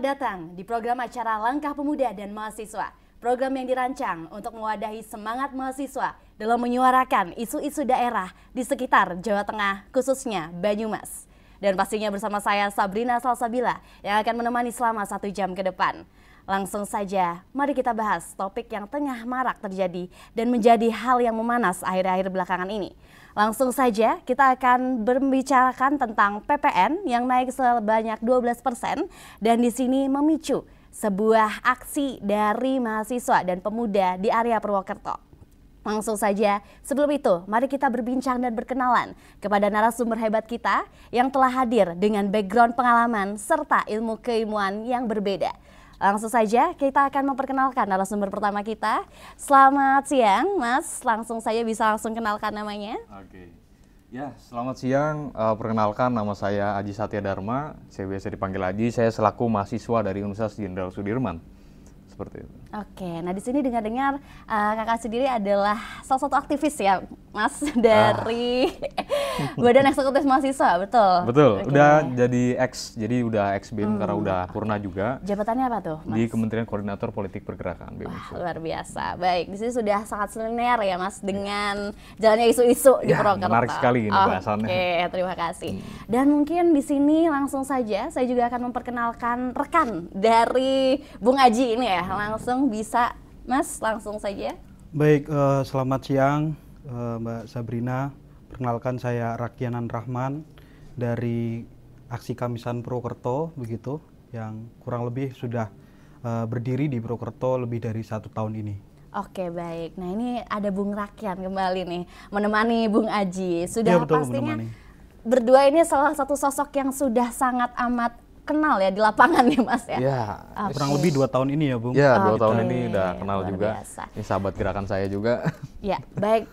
datang di program acara Langkah Pemuda dan Mahasiswa. Program yang dirancang untuk mewadahi semangat mahasiswa dalam menyuarakan isu-isu daerah di sekitar Jawa Tengah, khususnya Banyumas. Dan pastinya bersama saya Sabrina Salsabila yang akan menemani selama 1 jam ke depan. Langsung saja, mari kita bahas topik yang tengah marak terjadi dan menjadi hal yang memanas akhir-akhir belakangan ini. Langsung saja kita akan membicarakan tentang PPN yang naik sebanyak 12% dan di sini memicu sebuah aksi dari mahasiswa dan pemuda di area Purwokerto. Langsung saja, sebelum itu mari kita berbincang dan berkenalan kepada narasumber hebat kita yang telah hadir dengan background pengalaman serta ilmu keilmuan yang berbeda. Langsung saja kita akan memperkenalkan narasumber pertama kita. Selamat siang Mas, langsung saja bisa langsung kenalkan namanya. Oke. Ya, selamat siang. Perkenalkan nama saya Aji Satya Dharma. Saya biasa dipanggil Aji. Saya selaku mahasiswa dari Universitas Jenderal Sudirman. Seperti itu. Oke, nah di sini dengar-dengar kakak sendiri adalah salah satu aktivis ya, Mas, dari Badan Eksekutif Mahasiswa, betul? Betul, Oke. udah jadi udah ex-BEM karena udah purna juga. Jabatannya apa tuh, Mas? Di Kementerian Koordinator Politik Pergerakan BEM. Luar biasa. Baik, di sini sudah sangat selinear ya, Mas, dengan jalannya isu-isu di Purwokerto. Menarik sekali ini bahasannya. Oke, terima kasih. Dan mungkin di sini langsung saja saya juga akan memperkenalkan rekan dari Bung Aji ini ya. Langsung bisa, Mas, langsung saja. Baik, selamat siang Mbak Sabrina. Perkenalkan saya Rakyanan Rahman dari Aksi Kamisan Purwokerto, begitu, yang kurang lebih sudah berdiri di Purwokerto lebih dari 1 tahun ini. Oke, baik. Nah, ini ada Bung Rakyan kembali nih, menemani Bung Aji. Sudah Ya, betul, pastinya menemani. berdua ini salah satu sosok yang sudah sangat amat kenal ya di lapangan ya, Mas ya. Ya, Oke. Kurang lebih 2 tahun ini ya, Bung. ya 2 Oke, tahun ini udah kenal luar juga. biasa. Ini sahabat gerakan saya juga. Ya, baik.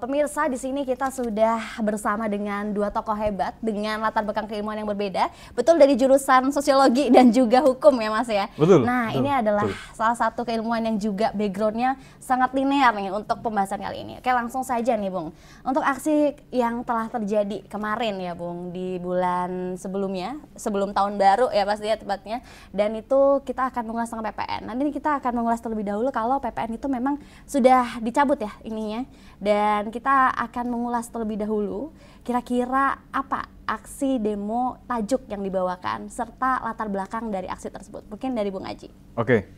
Pemirsa, di sini kita sudah bersama dengan 2 tokoh hebat dengan latar belakang keilmuan yang berbeda. Betul, dari jurusan sosiologi dan juga hukum ya, Mas ya. Betul. Nah, betul, ini adalah betul. salah satu keilmuan yang juga backgroundnya sangat linear nih untuk pembahasan kali ini. Oke, langsung saja nih, Bung. Untuk aksi yang telah terjadi kemarin ya, Bung, di bulan sebelumnya, sebelum tahun baru ya pasti ya tepatnya. Dan itu kita akan mengulas tentang PPN. Nanti kita akan mengulas terlebih dahulu kalau PPN itu memang sudah dicabut ya ininya, dan kita akan mengulas terlebih dahulu kira-kira apa aksi demo tajuk yang dibawakan serta latar belakang dari aksi tersebut. Mungkin dari Bung Aji. Oke.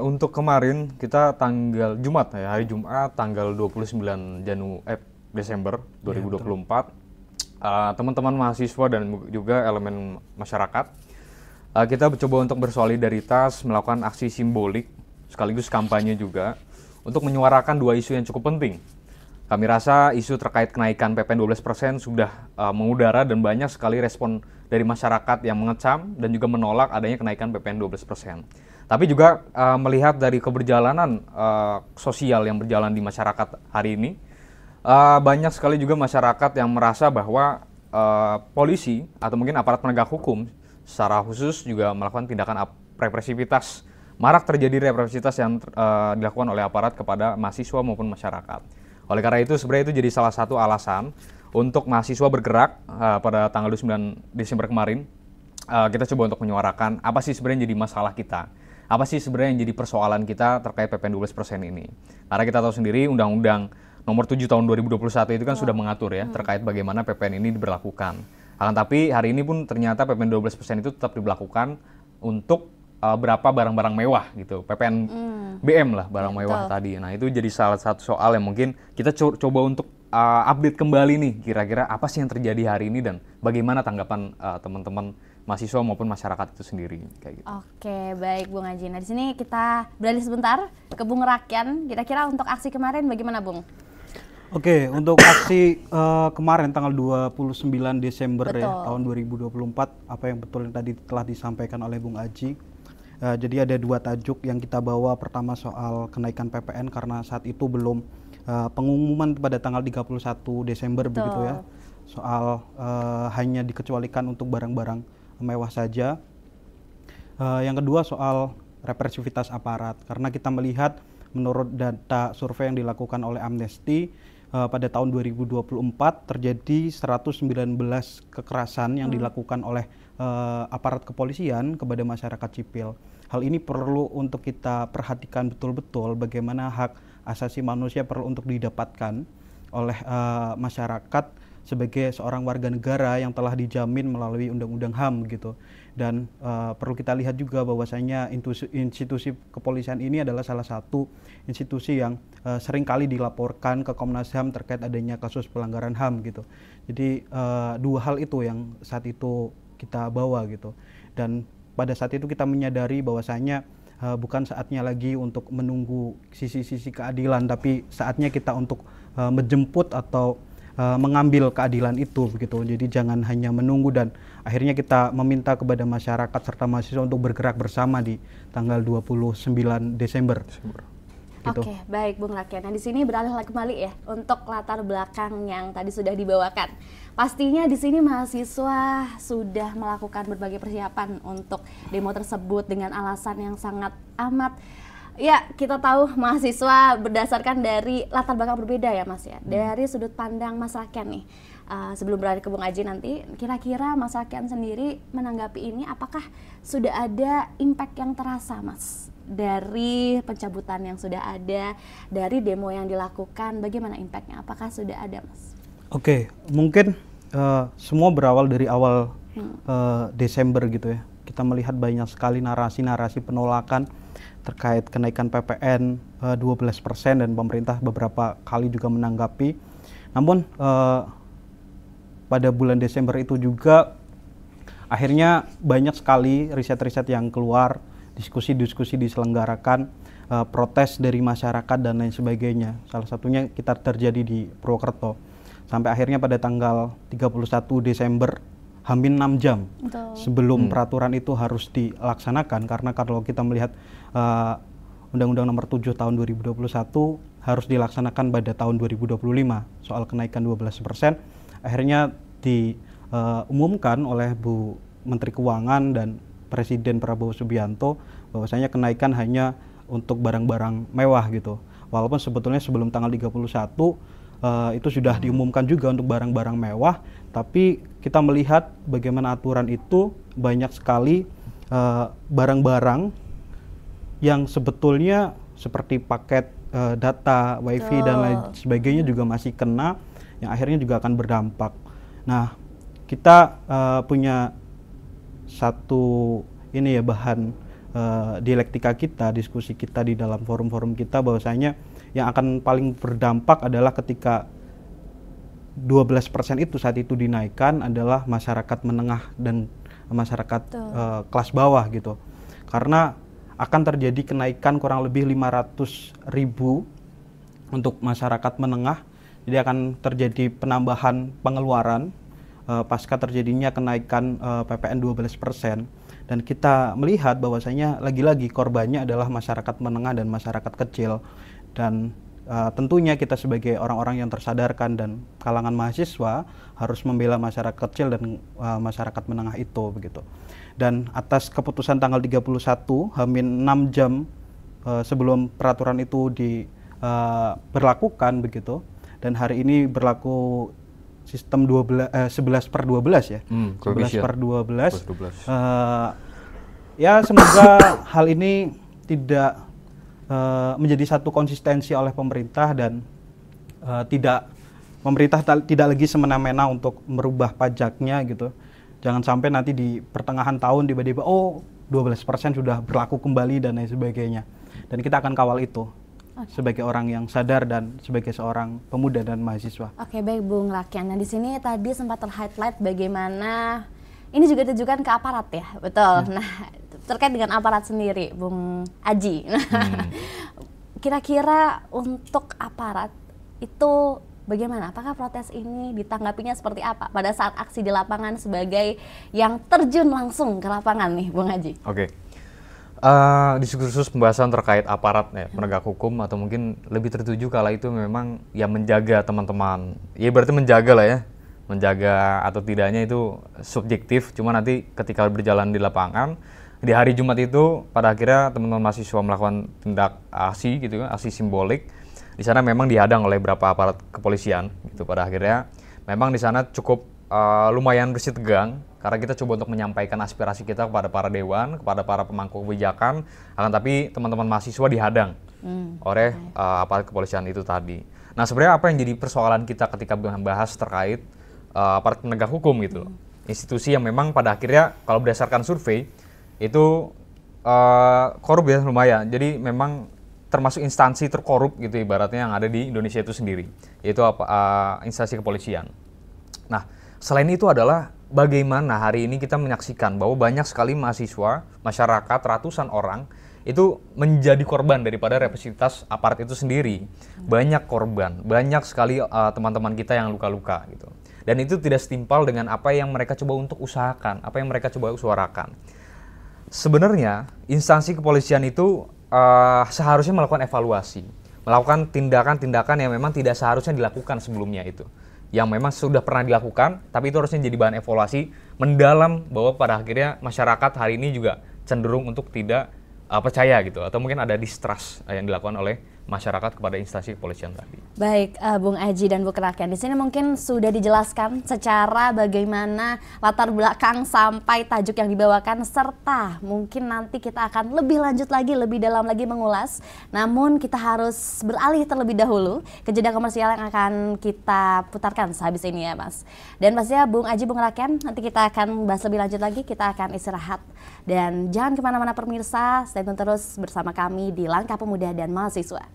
Untuk kemarin kita tanggal Jumat ya, hari Jumat tanggal 29 Desember 2024, teman-teman mahasiswa dan juga elemen masyarakat kita mencoba untuk bersolidaritas melakukan aksi simbolik sekaligus kampanye juga untuk menyuarakan 2 isu yang cukup penting. Kami rasa isu terkait kenaikan PPN 12% sudah mengudara dan banyak sekali respon dari masyarakat yang mengecam dan juga menolak adanya kenaikan PPN 12%. Tapi juga melihat dari keberjalanan sosial yang berjalan di masyarakat hari ini, banyak sekali juga masyarakat yang merasa bahwa polisi atau mungkin aparat penegak hukum secara khusus juga melakukan tindakan represivitas. Marak terjadi represivitas yang dilakukan oleh aparat kepada mahasiswa maupun masyarakat. Oleh karena itu sebenarnya itu jadi salah satu alasan untuk mahasiswa bergerak pada tanggal 29 Desember kemarin. Kita coba untuk menyuarakan apa sih sebenarnya jadi masalah kita. Apa sih sebenarnya yang jadi persoalan kita terkait PPN 12% ini. Karena kita tahu sendiri Undang-Undang Nomor 7 Tahun 2021 itu kan sudah mengatur ya terkait bagaimana PPN ini diberlakukan. Akan tapi hari ini pun ternyata PPN 12% itu tetap diberlakukan untuk berapa barang-barang mewah gitu, PPN BM lah, barang mewah tadi. Nah, itu jadi salah satu soal yang mungkin kita coba untuk update kembali nih, kira-kira apa sih yang terjadi hari ini dan bagaimana tanggapan teman-teman mahasiswa maupun masyarakat itu sendiri kayak gitu. Oke, baik Bung Aji. Nah, di sini kita beralih sebentar ke Bung Rakyan. Kira-kira untuk aksi kemarin bagaimana, Bung? Oke, untuk aksi kemarin tanggal 29 Desember Betul. ya, tahun 2024, apa yang betul yang tadi telah disampaikan oleh Bung Aji. Jadi ada 2 tajuk yang kita bawa. Pertama soal kenaikan PPN karena saat itu belum pengumuman pada tanggal 31 Desember Betul. begitu ya. Soal hanya dikecualikan untuk barang-barang mewah saja. Yang kedua soal represivitas aparat, karena kita melihat menurut data survei yang dilakukan oleh Amnesty pada tahun 2024 terjadi 119 kekerasan yang dilakukan oleh aparat kepolisian kepada masyarakat sipil. Hal ini perlu untuk kita perhatikan betul-betul bagaimana hak asasi manusia perlu untuk didapatkan oleh masyarakat sebagai seorang warga negara yang telah dijamin melalui Undang-Undang HAM gitu. Dan perlu kita lihat juga bahwasanya institusi kepolisian ini adalah salah satu institusi yang sering kali dilaporkan ke Komnas HAM terkait adanya kasus pelanggaran HAM gitu. Jadi dua hal itu yang saat itu kita bawa gitu. Dan pada saat itu kita menyadari bahwasanya bukan saatnya lagi untuk menunggu sisi-sisi keadilan, tapi saatnya kita untuk menjemput atau mengambil keadilan itu begitu. Jadi jangan hanya menunggu, dan akhirnya kita meminta kepada masyarakat serta mahasiswa untuk bergerak bersama di tanggal 29 Desember. Gitu. Oke, baik Bung Rakyat. Nah, di sini beralih kembali ya untuk latar belakang yang tadi sudah dibawakan. Pastinya di sini mahasiswa sudah melakukan berbagai persiapan untuk demo tersebut dengan alasan yang sangat amat, ya kita tahu mahasiswa berdasarkan dari latar belakang berbeda ya Mas ya, dari sudut pandang Mas Rakyat nih. Sebelum beralih ke Bung Aji nanti, kira-kira Mas Rakyat sendiri menanggapi ini, apakah sudah ada impact yang terasa Mas dari pencabutan yang sudah ada, dari demo yang dilakukan, bagaimana impactnya? Apakah sudah ada Mas? Oke, mungkin semua berawal dari awal Desember gitu ya. Kita melihat banyak sekali narasi-narasi penolakan terkait kenaikan PPN 12% dan pemerintah beberapa kali juga menanggapi. Namun pada bulan Desember itu juga akhirnya banyak sekali riset-riset yang keluar, diskusi-diskusi diselenggarakan, protes dari masyarakat dan lain sebagainya. Salah satunya kita terjadi di Purwokerto. Sampai akhirnya pada tanggal 31 Desember, hampir 6 jam sebelum peraturan itu harus dilaksanakan, karena kalau kita melihat Undang-Undang Nomor 7 Tahun 2021 harus dilaksanakan pada tahun 2025 soal kenaikan 12%. Akhirnya diumumkan oleh Bu Menteri Keuangan dan Presiden Prabowo Subianto bahwasanya kenaikan hanya untuk barang-barang mewah gitu. Walaupun sebetulnya sebelum tanggal 31 itu sudah diumumkan juga untuk barang-barang mewah, tapi kita melihat bagaimana aturan itu banyak sekali barang-barang yang sebetulnya seperti paket data, wifi dan lain sebagainya juga masih kena, yang akhirnya juga akan berdampak. Nah, kita punya satu ini ya bahan dialektika kita, diskusi kita di dalam forum-forum kita, bahwasanya yang akan paling berdampak adalah ketika 12% itu saat itu dinaikkan adalah masyarakat menengah dan masyarakat kelas bawah gitu. Karena akan terjadi kenaikan kurang lebih 500.000 untuk masyarakat menengah. Jadi akan terjadi penambahan pengeluaran pasca terjadinya kenaikan PPN 12%. Dan kita melihat bahwasanya lagi-lagi korbannya adalah masyarakat menengah dan masyarakat kecil. Dan tentunya kita sebagai orang-orang yang tersadarkan dan kalangan mahasiswa harus membela masyarakat kecil dan masyarakat menengah itu begitu. Dan atas keputusan tanggal 31 hamin 6 jam sebelum peraturan itu diberlakukan begitu, dan hari ini berlaku sistem 11/12 ya. 11/12. Ya semoga hal ini tidak menjadi satu konsistensi oleh pemerintah, dan pemerintah tidak lagi semena-mena untuk merubah pajaknya gitu. Jangan sampai nanti di pertengahan tahun tiba-tiba 12% sudah berlaku kembali dan lain sebagainya. Dan kita akan kawal itu sebagai orang yang sadar dan sebagai seorang pemuda dan mahasiswa. Oke, baik Bung Rakyat. Nah, di sini tadi sempat ter-highlight bagaimana ini juga ditujukan ke aparat ya, betul. Nah, terkait dengan aparat sendiri, Bung Aji. Kira-kira untuk aparat itu bagaimana? Apakah protes ini ditanggapinya seperti apa pada saat aksi di lapangan sebagai yang terjun langsung ke lapangan nih, Bung Aji? Oke. Diskursus pembahasan terkait aparat ya, penegak hukum, atau mungkin lebih tertuju kala itu memang yang menjaga teman-teman. Ya berarti menjaga lah ya. Menjaga atau tidaknya itu subjektif, cuma nanti ketika berjalan di lapangan di hari Jumat itu pada akhirnya teman-teman mahasiswa melakukan tindak aksi gitu kan, aksi simbolik. Di sana memang dihadang oleh beberapa aparat kepolisian gitu. Pada akhirnya memang di sana cukup lumayan bersih tegang karena kita coba untuk menyampaikan aspirasi kita kepada para dewan, kepada para pemangku kebijakan, akan tapi teman-teman mahasiswa dihadang oleh aparat kepolisian itu tadi. Nah, sebenarnya apa yang jadi persoalan kita ketika membahas terkait aparat penegak hukum gitu loh. Institusi yang memang pada akhirnya kalau berdasarkan survei itu korup ya lumayan. Jadi memang termasuk instansi terkorup gitu ibaratnya yang ada di Indonesia itu sendiri, yaitu instansi kepolisian. Nah, selain itu adalah bagaimana hari ini kita menyaksikan bahwa banyak sekali mahasiswa, masyarakat, ratusan orang itu menjadi korban daripada represivitas aparat itu sendiri. Banyak korban, banyak sekali teman-teman kita yang luka-luka gitu. Dan itu tidak setimpal dengan apa yang mereka coba untuk usahakan, apa yang mereka coba suarakan. Sebenarnya instansi kepolisian itu seharusnya melakukan evaluasi, melakukan tindakan-tindakan yang memang tidak seharusnya dilakukan sebelumnya itu. Yang memang sudah pernah dilakukan, tapi itu harusnya jadi bahan evaluasi mendalam bahwa pada akhirnya masyarakat hari ini juga cenderung untuk tidak percaya gitu, atau mungkin ada distrust yang dilakukan oleh masyarakat kepada instansi kepolisian tadi. Baik, Bung Aji dan Bu Kerakian, di sini mungkin sudah dijelaskan secara bagaimana latar belakang sampai tajuk yang dibawakan, serta mungkin nanti kita akan lebih lanjut lagi, lebih dalam lagi mengulas. Namun kita harus beralih terlebih dahulu ke jeda komersial yang akan kita putarkan sehabis ini ya Mas. Dan pastinya Bung Aji, Bung Kerakian, nanti kita akan bahas lebih lanjut lagi, kita akan istirahat. Dan jangan kemana-mana pemirsa, stay tune terus bersama kami di Langkah Pemuda dan Mahasiswa.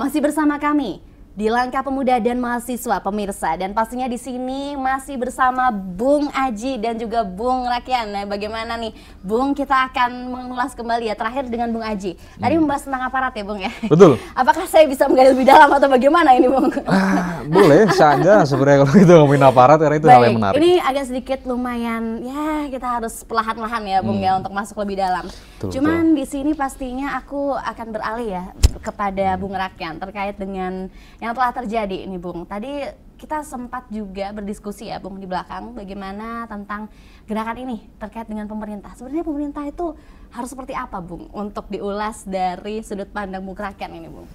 Masih bersama kami di Langkah Pemuda dan Mahasiswa pemirsa, dan pastinya di sini masih bersama Bung Aji dan juga Bung Rakian. Nah, bagaimana nih Bung, kita akan mengulas kembali ya terakhir dengan Bung Aji. Tadi membahas tentang aparat ya Bung ya. Betul. Apakah saya bisa menggali lebih dalam atau bagaimana ini Bung? Boleh saja sebenarnya kalau kita ngomongin aparat, karena itu hal yang menarik. Ini agak sedikit lumayan ya, kita harus perlahan-lahan ya Bung ya untuk masuk lebih dalam. Cuman di sini pastinya aku akan beralih ya kepada Bung Rakian terkait dengan yang telah terjadi ini Bung. Tadi kita sempat juga berdiskusi ya Bung di belakang bagaimana tentang gerakan ini terkait dengan pemerintah. Sebenarnya pemerintah itu harus seperti apa Bung untuk diulas dari sudut pandang Bung Rakian ini Bung?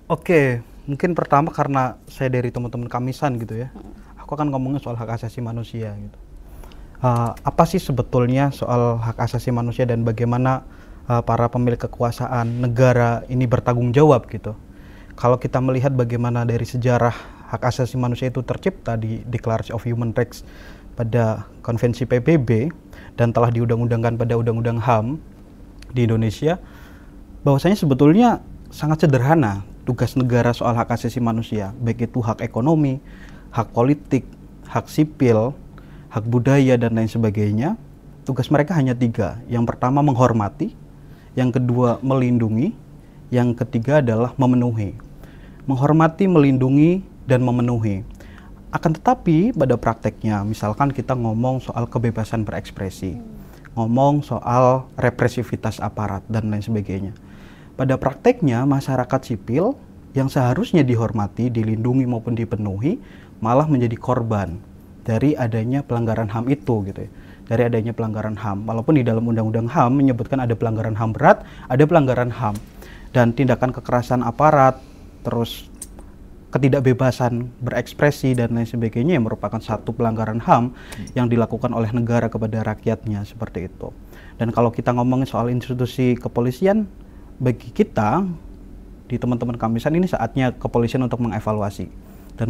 Oke, mungkin pertama karena saya dari teman-teman Kamisan gitu ya. Aku akan ngomongin soal hak asasi manusia gitu. Apa sih sebetulnya soal hak asasi manusia dan bagaimana para pemilik kekuasaan negara ini bertanggung jawab gitu. Kalau kita melihat bagaimana dari sejarah hak asasi manusia itu tercipta di Declaration of Human Rights pada Konvensi PBB dan telah diundang-undangkan pada Undang-Undang HAM di Indonesia, bahwasanya sebetulnya sangat sederhana tugas negara soal hak asasi manusia, baik itu hak ekonomi, hak politik, hak sipil, hak budaya, dan lain sebagainya. Tugas mereka hanya 3. Yang pertama menghormati, yang kedua melindungi, yang ketiga adalah memenuhi. Menghormati, melindungi, dan memenuhi. Akan tetapi pada prakteknya, misalkan kita ngomong soal kebebasan berekspresi, ngomong soal represivitas aparat, dan lain sebagainya. Pada prakteknya, masyarakat sipil yang seharusnya dihormati, dilindungi, maupun dipenuhi, malah menjadi korban dari adanya pelanggaran HAM itu gitu ya. Dari adanya pelanggaran HAM, walaupun di dalam Undang-Undang HAM menyebutkan ada pelanggaran HAM berat, ada pelanggaran HAM. Dan tindakan kekerasan aparat, terus ketidakbebasan berekspresi dan lain sebagainya yang merupakan satu pelanggaran HAM yang dilakukan oleh negara kepada rakyatnya, seperti itu. Dan kalau kita ngomongin soal institusi kepolisian, bagi kita di teman-teman Kamisan ini saatnya kepolisian untuk mengevaluasi dan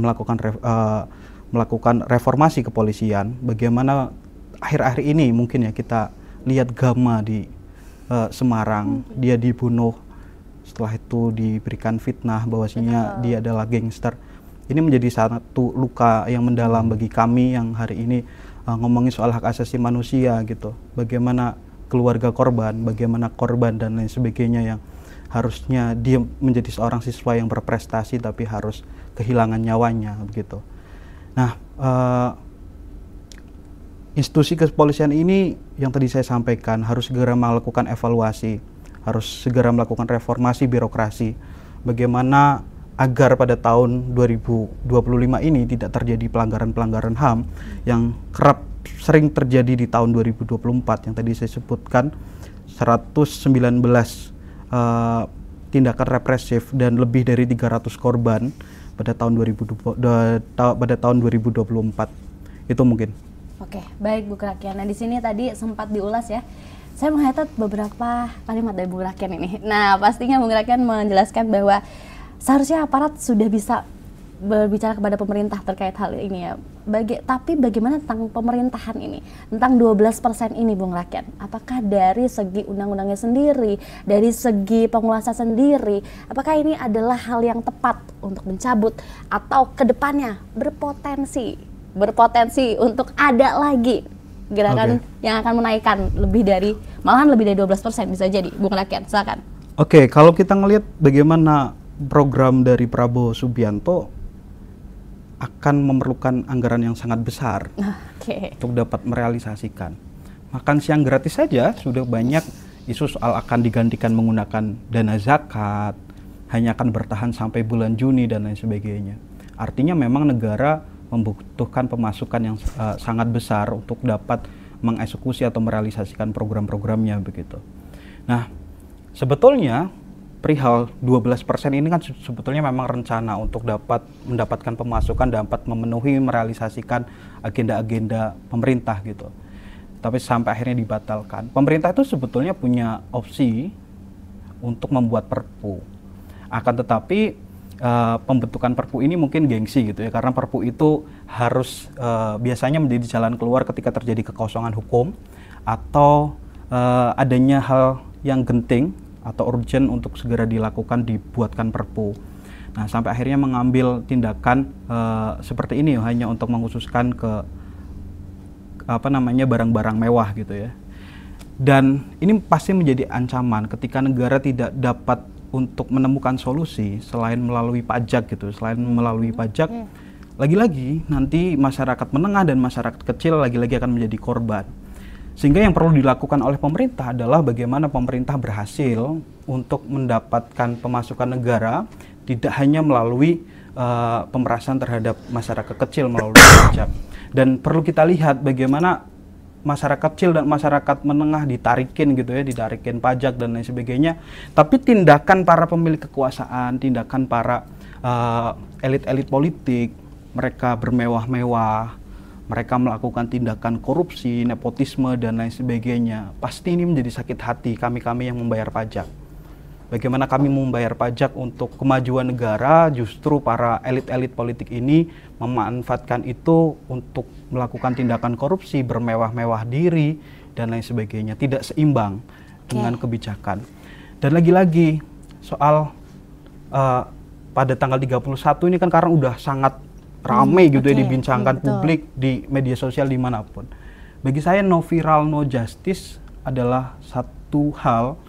melakukan reformasi kepolisian. Bagaimana akhir-akhir ini mungkin ya kita lihat Gama di Semarang, dia dibunuh. Setelah itu diberikan fitnah bahwasanya dia adalah gangster. Ini menjadi satu luka yang mendalam bagi kami yang hari ini ngomongin soal hak asasi manusia gitu. Bagaimana keluarga korban, bagaimana korban dan lain sebagainya yang harusnya dia menjadi seorang siswa yang berprestasi tapi harus kehilangan nyawanya begitu. Nah, institusi kepolisian ini yang tadi saya sampaikan harus segera melakukan evaluasi, harus segera melakukan reformasi birokrasi. Bagaimana agar pada tahun 2025 ini tidak terjadi pelanggaran-pelanggaran HAM yang kerap sering terjadi di tahun 2024 yang tadi saya sebutkan 119 tindakan represif dan lebih dari 300 korban pada tahun 2024. Itu mungkin. Oke, baik Bu Rakian. Nah, di sini tadi sempat diulas ya. Saya menghatat beberapa kalimat dari Bu Rakian ini. Nah, pastinya Bu Rakian menjelaskan bahwa seharusnya aparat sudah bisa berbicara kepada pemerintah terkait hal ini ya. Tapi bagaimana tentang pemerintahan ini? Tentang 12% ini Bung Rakian. Apakah dari segi undang-undangnya sendiri, dari segi penguasa sendiri, apakah ini adalah hal yang tepat untuk mencabut atau kedepannya berpotensi untuk ada lagi gerakan yang akan menaikkan malahan lebih dari 12% bisa jadi Bung Rakian, silakan. Oke, kalau kita ngelihat bagaimana program dari Prabowo Subianto akan memerlukan anggaran yang sangat besar untuk dapat merealisasikan. Makan siang gratis saja sudah banyak isu soal akan digantikan menggunakan dana zakat, hanya akan bertahan sampai bulan Juni dan lain sebagainya. Artinya memang negara membutuhkan pemasukan yang sangat besar untuk dapat mengeksekusi atau merealisasikan program-programnya begitu. Nah, sebetulnya perihal 12% ini kan sebetulnya memang rencana untuk dapat mendapatkan pemasukan, dapat memenuhi merealisasikan agenda-agenda pemerintah gitu. Tapi sampai akhirnya dibatalkan. Pemerintah itu sebetulnya punya opsi untuk membuat perpu. Akan tetapi pembentukan perpu ini mungkin gengsi gitu ya, karena perpu itu harus biasanya menjadi jalan keluar ketika terjadi kekosongan hukum atau adanya hal yang genting atau urgent untuk segera dilakukan, dibuatkan perpu. Nah, sampai akhirnya mengambil tindakan seperti ini hanya untuk mengkhususkan ke barang-barang mewah gitu ya. Dan ini pasti menjadi ancaman ketika negara tidak dapat untuk menemukan solusi selain melalui pajak gitu. Selain melalui pajak, lagi-lagi nanti masyarakat menengah dan masyarakat kecil lagi-lagi akan menjadi korban. Sehingga yang perlu dilakukan oleh pemerintah adalah bagaimana pemerintah berhasil untuk mendapatkan pemasukan negara tidak hanya melalui pemerasan terhadap masyarakat kecil melalui pajak. Dan perlu kita lihat bagaimana masyarakat kecil dan masyarakat menengah ditarikin gitu ya, ditarikin pajak dan lain sebagainya. Tapi tindakan para pemilik kekuasaan, tindakan para elit-elit politik, mereka bermewah-mewah, mereka melakukan tindakan korupsi, nepotisme, dan lain sebagainya. Pasti ini menjadi sakit hati kami-kami yang membayar pajak. Bagaimana kami membayar pajak untuk kemajuan negara, justru para elit-elit politik ini memanfaatkan itu untuk melakukan tindakan korupsi, bermewah-mewah diri, dan lain sebagainya. Tidak seimbang dengan kebijakan. Dan lagi-lagi, soal pada tanggal 31 ini kan karena udah sangat ramai gitu ya dibincangkan publik di media sosial dimanapun. Bagi saya no viral no justice adalah satu hal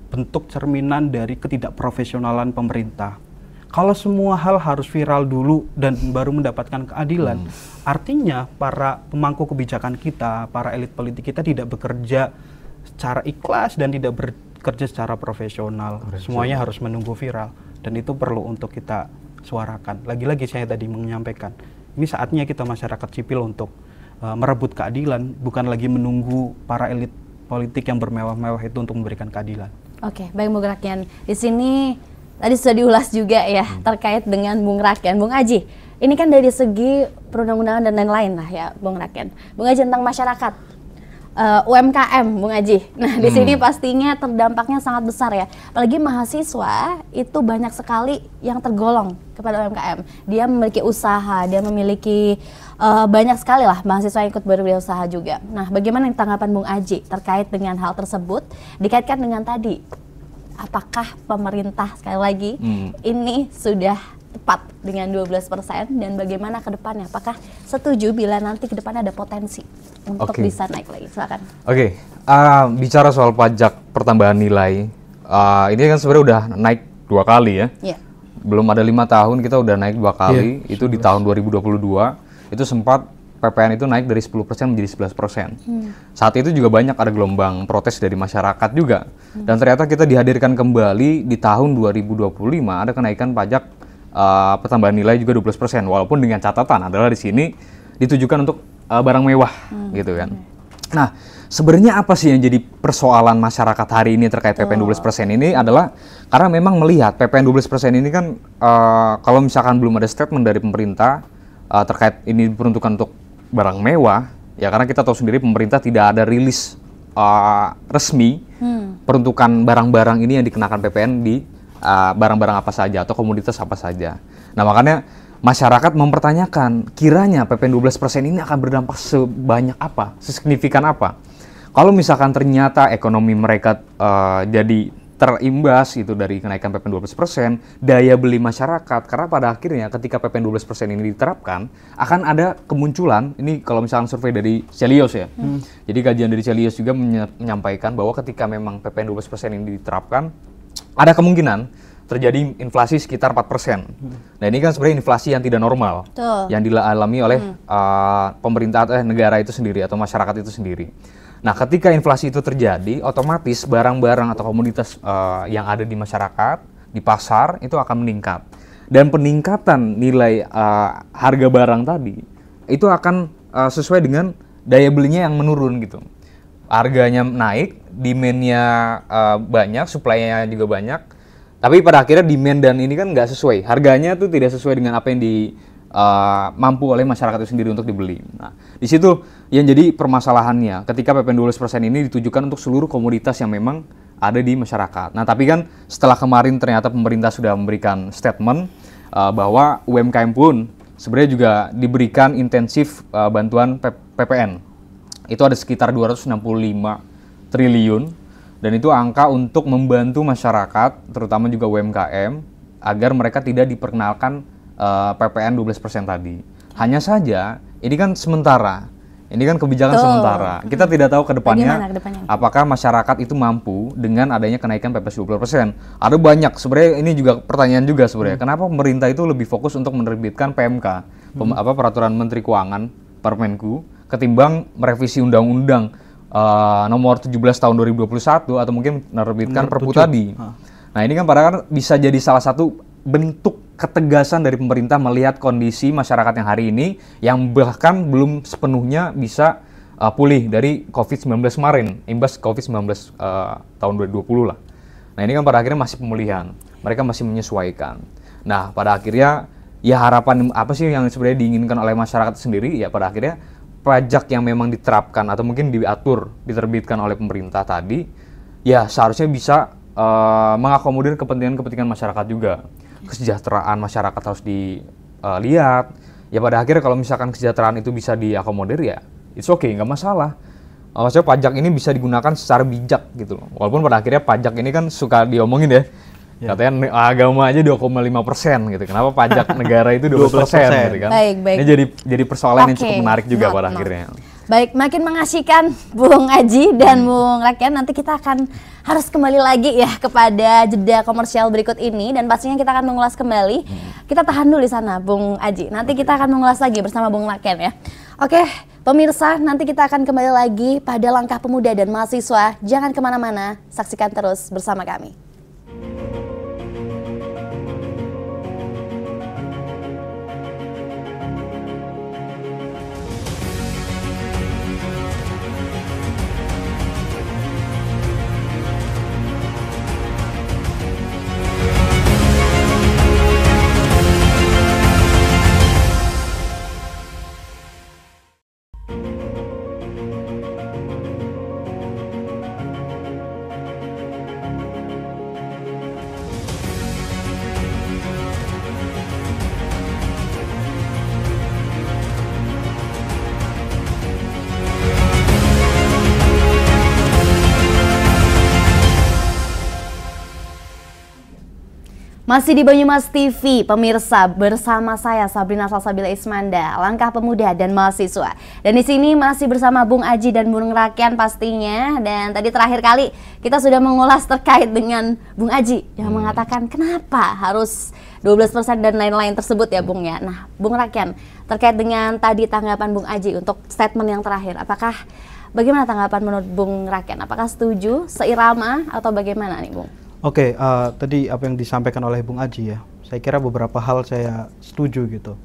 bentuk cerminan dari ketidakprofesionalan pemerintah. Kalau semua hal harus viral dulu dan baru mendapatkan keadilan, artinya para pemangku kebijakan kita, para elit politik kita tidak bekerja secara ikhlas dan tidak bekerja secara profesional. Semuanya harus menunggu viral dan itu perlu untuk kita suarakan. Lagi-lagi saya tadi menyampaikan, ini saatnya kita masyarakat sipil untuk merebut keadilan, bukan lagi menunggu para elit politik yang bermewah-mewah itu untuk memberikan keadilan. Oke, baik Bung Rakian. Di sini tadi sudah diulas juga ya terkait dengan Bung Rakian. Bung Aji, ini kan dari segi perundang-undangan dan lain-lain lah ya Bung Rakian. Bung Aji tentang masyarakat. UMKM, Bung Aji. Nah, di sini pastinya terdampaknya sangat besar ya. Apalagi mahasiswa itu banyak sekali yang tergolong kepada UMKM. Dia memiliki usaha, dia memiliki banyak sekali lah mahasiswa yang ikut berwirausaha juga. Nah, bagaimana tanggapan Bung Aji terkait dengan hal tersebut? Dikaitkan dengan tadi, apakah pemerintah sekali lagi ini sudah tepat dengan 12% dan bagaimana ke depannya? Apakah setuju bila nanti ke depannya ada potensi untuk bisa naik lagi? Silakan. Bicara soal pajak pertambahan nilai, ini kan sebenarnya udah naik 2 kali ya. Belum ada 5 tahun kita udah naik 2 kali. Itu di tahun 2022 itu sempat PPN itu naik dari 10% menjadi 11%. Saat itu juga banyak ada gelombang protes dari masyarakat juga. Dan ternyata kita dihadirkan kembali di tahun 2025 ada kenaikan pajak pertambahan nilai juga 12%. Walaupun dengan catatan adalah di sini ditujukan untuk barang mewah gitu kan. Nah, sebenarnya apa sih yang jadi persoalan masyarakat hari ini terkait PPN 12% ini adalah karena memang melihat PPN 12% ini kan kalau misalkan belum ada statement dari pemerintah terkait ini diperuntukkan untuk barang mewah, ya karena kita tahu sendiri pemerintah tidak ada rilis resmi peruntukan barang-barang ini yang dikenakan PPN di barang-barang apa saja atau komoditas apa saja. Nah makanya masyarakat mempertanyakan kiranya PPN 12% ini akan berdampak sebanyak apa, sesignifikan apa. Kalau misalkan ternyata ekonomi mereka jadi terimbas itu dari kenaikan PPN 12%, daya beli masyarakat, karena pada akhirnya ketika PPN 12% ini diterapkan, akan ada kemunculan, ini kalau misalkan survei dari Celios ya, jadi kajian dari Celios juga menyampaikan bahwa ketika memang PPN 12% ini diterapkan, ada kemungkinan terjadi inflasi sekitar 4%. Nah ini kan sebenarnya inflasi yang tidak normal, yang dialami oleh pemerintah atau negara itu sendiri atau masyarakat itu sendiri. Nah, ketika inflasi itu terjadi, otomatis barang-barang atau komoditas yang ada di masyarakat, di pasar, itu akan meningkat. Dan peningkatan nilai harga barang tadi, itu akan sesuai dengan daya belinya yang menurun gitu. Harganya naik, demand-nya banyak, supply-nya juga banyak, tapi pada akhirnya demand dan ini kan nggak sesuai. Harganya tuh tidak sesuai dengan apa yang mampu oleh masyarakat itu sendiri untuk dibeli. Nah, di situ yang jadi permasalahannya ketika PPN 12% ini ditujukan untuk seluruh komoditas yang memang ada di masyarakat. Nah, tapi kan setelah kemarin ternyata pemerintah sudah memberikan statement bahwa UMKM pun sebenarnya juga diberikan intensif bantuan PPN. Itu ada sekitar 265 triliun dan itu angka untuk membantu masyarakat, terutama juga UMKM, agar mereka tidak diperkenalkan PPN 12% tadi. Hanya saja, ini kan sementara. Ini kan kebijakan sementara. Kita tidak tahu ke depannya apakah masyarakat itu mampu dengan adanya kenaikan PPN 12%. Ada banyak, sebenarnya ini juga pertanyaan juga sebenarnya. Kenapa pemerintah itu lebih fokus untuk menerbitkan PMK, Peraturan Menteri Keuangan, Permenku, ketimbang merevisi Undang-Undang nomor 17 tahun 2021 atau mungkin menerbitkan Perpu tadi. Nah ini kan padahal bisa jadi salah satu bentuk ketegasan dari pemerintah melihat kondisi masyarakat yang hari ini yang bahkan belum sepenuhnya bisa pulih dari COVID-19 kemarin, imbas COVID-19 tahun 2020 lah. Nah ini kan pada akhirnya masih pemulihan, mereka masih menyesuaikan. Nah pada akhirnya ya harapan apa sih yang sebenarnya diinginkan oleh masyarakat sendiri, ya pada akhirnya pajak yang memang diterapkan atau mungkin diatur, diterbitkan oleh pemerintah tadi, ya seharusnya bisa mengakomodir kepentingan-kepentingan masyarakat juga. Kesejahteraan masyarakat harus dilihat. Ya pada akhirnya kalau misalkan kesejahteraan itu bisa diakomodir ya it's okay, nggak masalah. Maksudnya pajak ini bisa digunakan secara bijak gitu loh. Walaupun pada akhirnya pajak ini kan suka diomongin ya. Katanya agama aja 2,5% gitu. Kenapa pajak negara itu 12% gitu kan. Baik. Ini jadi persoalan yang cukup menarik juga pada akhirnya. Baik, makin mengasihkan Bung Aji dan Bung Rakian. Nanti kita akan harus kembali lagi ya kepada jeda komersial berikut ini dan pastinya kita akan mengulas kembali. Kita tahan dulu di sana Bung Aji. Nanti kita akan mengulas lagi bersama Bung Rakian ya. Oke, pemirsa, nanti kita akan kembali lagi pada Langkah Pemuda dan Mahasiswa. Jangan kemana-mana, saksikan terus bersama kami. Masih di Banyumas TV, pemirsa, bersama saya Sabrina Salsabila Ismanda, Langkah Pemuda dan Mahasiswa. Dan di sini masih bersama Bung Aji dan Bung Rakian pastinya. Dan tadi terakhir kali kita sudah mengulas terkait dengan Bung Aji yang mengatakan kenapa harus 12% dan lain-lain tersebut ya Bung ya. Nah, Bung Rakian, terkait dengan tadi tanggapan Bung Aji untuk statement yang terakhir, bagaimana tanggapan menurut Bung Rakian? Apakah setuju, seirama, atau bagaimana nih Bung? Oke, tadi apa yang disampaikan oleh Bung Aji ya, saya kira beberapa hal saya setuju gitu.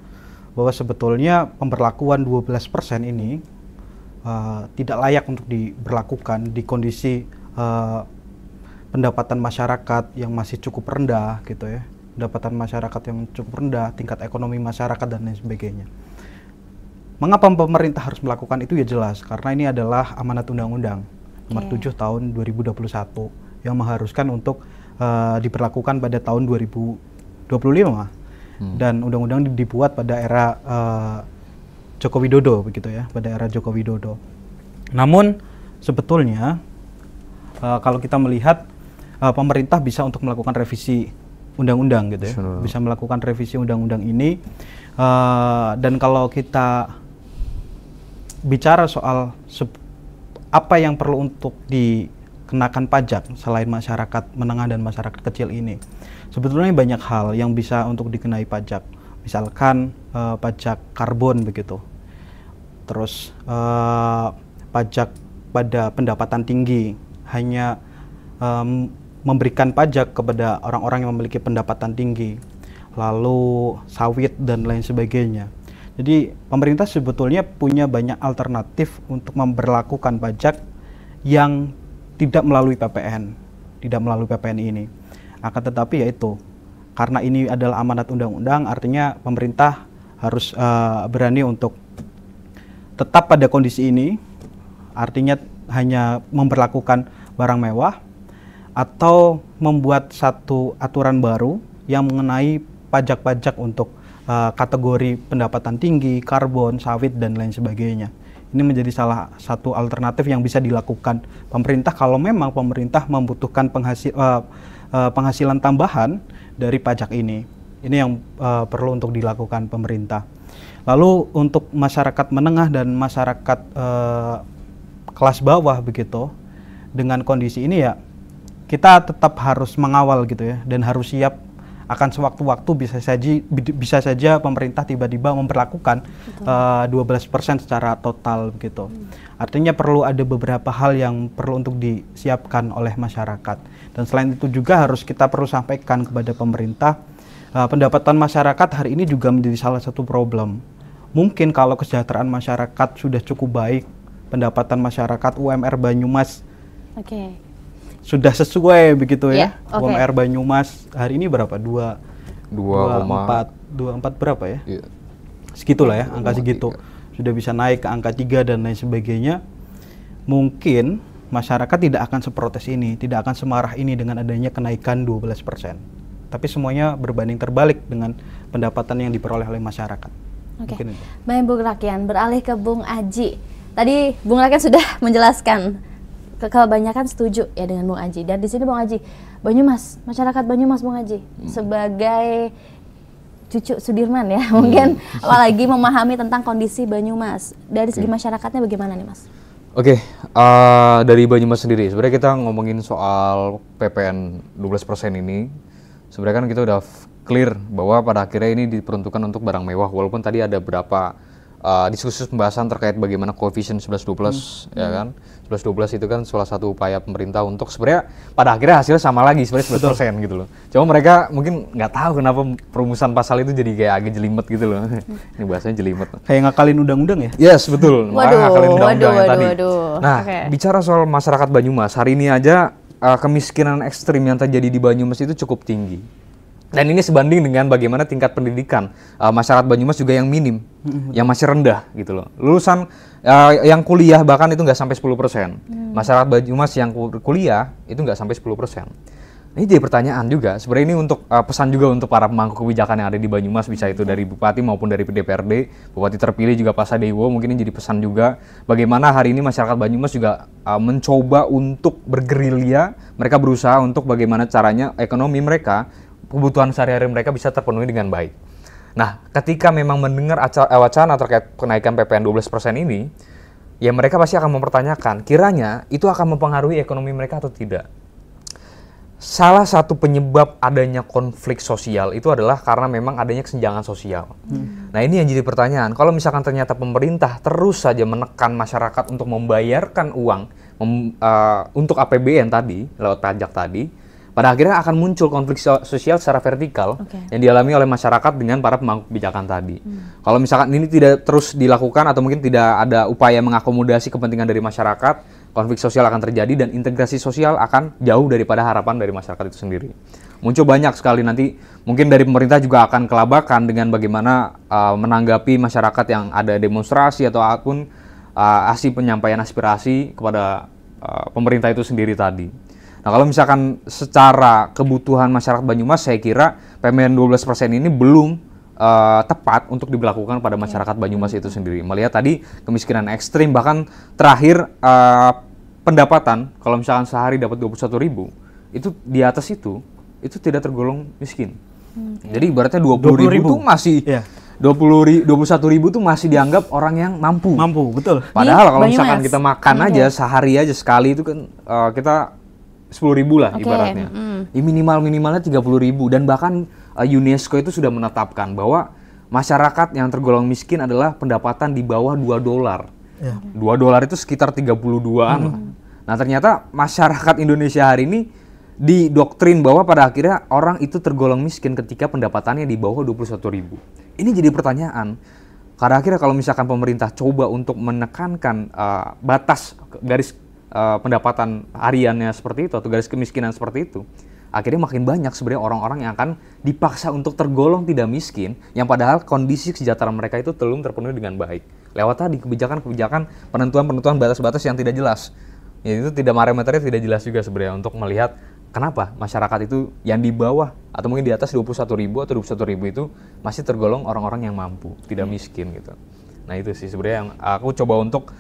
Bahwa sebetulnya pemberlakuan 12% ini tidak layak untuk diberlakukan di kondisi pendapatan masyarakat yang masih cukup rendah gitu ya. Pendapatan masyarakat yang cukup rendah, tingkat ekonomi masyarakat dan lain sebagainya. Mengapa pemerintah harus melakukan itu ya jelas, karena ini adalah amanat undang-undang nomor 7 tahun 2021 yang mengharuskan untuk diberlakukan pada tahun 2025 dan undang-undang dibuat pada era Joko Widodo begitu ya, pada era Joko Widodo. Namun sebetulnya kalau kita melihat pemerintah bisa untuk melakukan revisi undang-undang gitu ya, bisa melakukan revisi undang-undang ini dan kalau kita bicara soal apa yang perlu untuk dikenakan pajak selain masyarakat menengah dan masyarakat kecil ini, sebetulnya banyak hal yang bisa untuk dikenai pajak. Misalkan pajak karbon begitu, terus pajak pada pendapatan tinggi, hanya memberikan pajak kepada orang-orang yang memiliki pendapatan tinggi, lalu sawit dan lain sebagainya. Jadi pemerintah sebetulnya punya banyak alternatif untuk memberlakukan pajak yang tidak melalui PPN, ini. Akan tetapi yaitu karena ini adalah amanat undang-undang, artinya pemerintah harus berani untuk tetap pada kondisi ini, artinya hanya memberlakukan barang mewah atau membuat satu aturan baru yang mengenai pajak-pajak untuk kategori pendapatan tinggi, karbon, sawit, dan lain sebagainya. Ini menjadi salah satu alternatif yang bisa dilakukan pemerintah kalau memang pemerintah membutuhkan penghasilan tambahan dari pajak ini. Ini yang perlu untuk dilakukan pemerintah. Lalu untuk masyarakat menengah dan masyarakat kelas bawah begitu, dengan kondisi ini ya kita tetap harus mengawal gitu ya, dan harus siap akan sewaktu-waktu bisa saja pemerintah tiba-tiba memperlakukan 12% secara total begitu. Artinya perlu ada beberapa hal yang perlu untuk disiapkan oleh masyarakat. Dan selain itu juga harus kita perlu sampaikan kepada pemerintah, pendapatan masyarakat hari ini juga menjadi salah satu problem. Mungkin kalau kesejahteraan masyarakat sudah cukup baik, pendapatan masyarakat UMR Banyumas sudah sesuai begitu ya. UMR Banyumas hari ini berapa? 2,4 berapa ya? Segitulah ya, angka segitu. Sudah bisa naik ke angka 3 dan lain sebagainya. Mungkin masyarakat tidak akan seprotes ini, tidak akan semarah ini dengan adanya kenaikan 12%. Tapi semuanya berbanding terbalik dengan pendapatan yang diperoleh oleh masyarakat. Baik Bung Rakian, beralih ke Bung Aji. Tadi Bung Rakian sudah menjelaskan kebanyakan setuju ya dengan Bung Aji. Dan di sini Bung Aji, Banyumas, masyarakat Banyumas Bung Aji sebagai cucu Sudirman ya, mungkin apalagi memahami tentang kondisi Banyumas. Dari segi masyarakatnya bagaimana nih Mas? Dari Banyumas sendiri, sebenarnya kita ngomongin soal PPN 12% ini, sebenarnya kan kita udah clear bahwa pada akhirnya ini diperuntukkan untuk barang mewah, walaupun tadi ada beberapa diskursus pembahasan terkait bagaimana koefisien 11-12 ya kan. 11-12 itu kan salah satu upaya pemerintah untuk sebenarnya pada akhirnya hasilnya sama lagi sebenarnya 11% gitu loh. Cuma mereka mungkin nggak tahu kenapa perumusan pasal itu jadi kayak agak jelimet gitu loh. Ini bahasanya jelimet. Kayak ngakalin undang-undang ya? Yes, betul. Ngakalin undang-undang tadi. Nah, bicara soal masyarakat Banyumas, hari ini aja kemiskinan ekstrim yang terjadi di Banyumas itu cukup tinggi. Dan ini sebanding dengan bagaimana tingkat pendidikan masyarakat Banyumas juga yang minim, yang masih rendah gitu loh. Lulusan yang kuliah bahkan itu nggak sampai 10%. Masyarakat Banyumas yang kuliah itu nggak sampai 10%. Ini jadi pertanyaan juga. Sebenarnya ini untuk pesan juga untuk para pemangku kebijakan yang ada di Banyumas, bisa itu dari Bupati maupun dari DPRD, Bupati terpilih juga Pak Sadewo. Mungkin ini jadi pesan juga bagaimana hari ini masyarakat Banyumas juga mencoba untuk bergerilya. Mereka berusaha untuk bagaimana caranya ekonomi mereka kebutuhan sehari-hari mereka bisa terpenuhi dengan baik. Nah, ketika memang mendengar wacana terkait kenaikan PPN 12% ini, ya mereka pasti akan mempertanyakan, kiranya itu akan mempengaruhi ekonomi mereka atau tidak. Salah satu penyebab adanya konflik sosial itu adalah karena memang adanya kesenjangan sosial. Nah, ini yang jadi pertanyaan. Kalau misalkan ternyata pemerintah terus saja menekan masyarakat untuk membayarkan uang untuk APBN tadi, lewat pajak tadi, pada akhirnya akan muncul konflik sosial secara vertikal yang dialami oleh masyarakat dengan para pemangku kebijakan tadi. Kalau misalkan ini tidak terus dilakukan atau mungkin tidak ada upaya mengakomodasi kepentingan dari masyarakat, konflik sosial akan terjadi dan integrasi sosial akan jauh daripada harapan dari masyarakat itu sendiri. Muncul banyak sekali nanti, mungkin dari pemerintah juga akan kelabakan dengan bagaimana menanggapi masyarakat yang ada demonstrasi ataupun penyampaian aspirasi kepada pemerintah itu sendiri tadi. Nah, kalau misalkan secara kebutuhan masyarakat Banyumas, saya kira PPN 12% ini belum tepat untuk diberlakukan pada masyarakat Banyumas itu sendiri. Melihat tadi kemiskinan ekstrim, bahkan terakhir pendapatan, kalau misalkan sehari dapat 21.000, itu di atas itu tidak tergolong miskin. Jadi ibaratnya 20.000 itu masih 21.000 itu masih dianggap orang yang mampu. Mampu, betul. Padahal kalau misalkan kita makan aja sehari aja sekali itu kan kita 10.000 lah ibaratnya. Minimalnya 30.000 dan bahkan UNESCO itu sudah menetapkan bahwa masyarakat yang tergolong miskin adalah pendapatan di bawah $2. $2 itu sekitar 32-an. Nah, ternyata masyarakat Indonesia hari ini didoktrin bahwa pada akhirnya orang itu tergolong miskin ketika pendapatannya di bawah 21.000. Ini jadi pertanyaan. Pada akhirnya kalau misalkan pemerintah coba untuk menekankan batas garis pendapatan hariannya seperti itu atau garis kemiskinan seperti itu, akhirnya makin banyak sebenarnya orang-orang yang akan dipaksa untuk tergolong tidak miskin, yang padahal kondisi kesejahteraan mereka itu belum terpenuhi dengan baik. Lewat tadi kebijakan-kebijakan, penentuan-penentuan batas-batas yang tidak jelas. Ya, itu tidak parameternya tidak jelas juga sebenarnya untuk melihat kenapa masyarakat itu yang di bawah atau mungkin di atas 21.000 atau 21.000 itu masih tergolong orang-orang yang mampu, tidak miskin gitu. Nah, itu sih sebenarnya yang aku coba untuk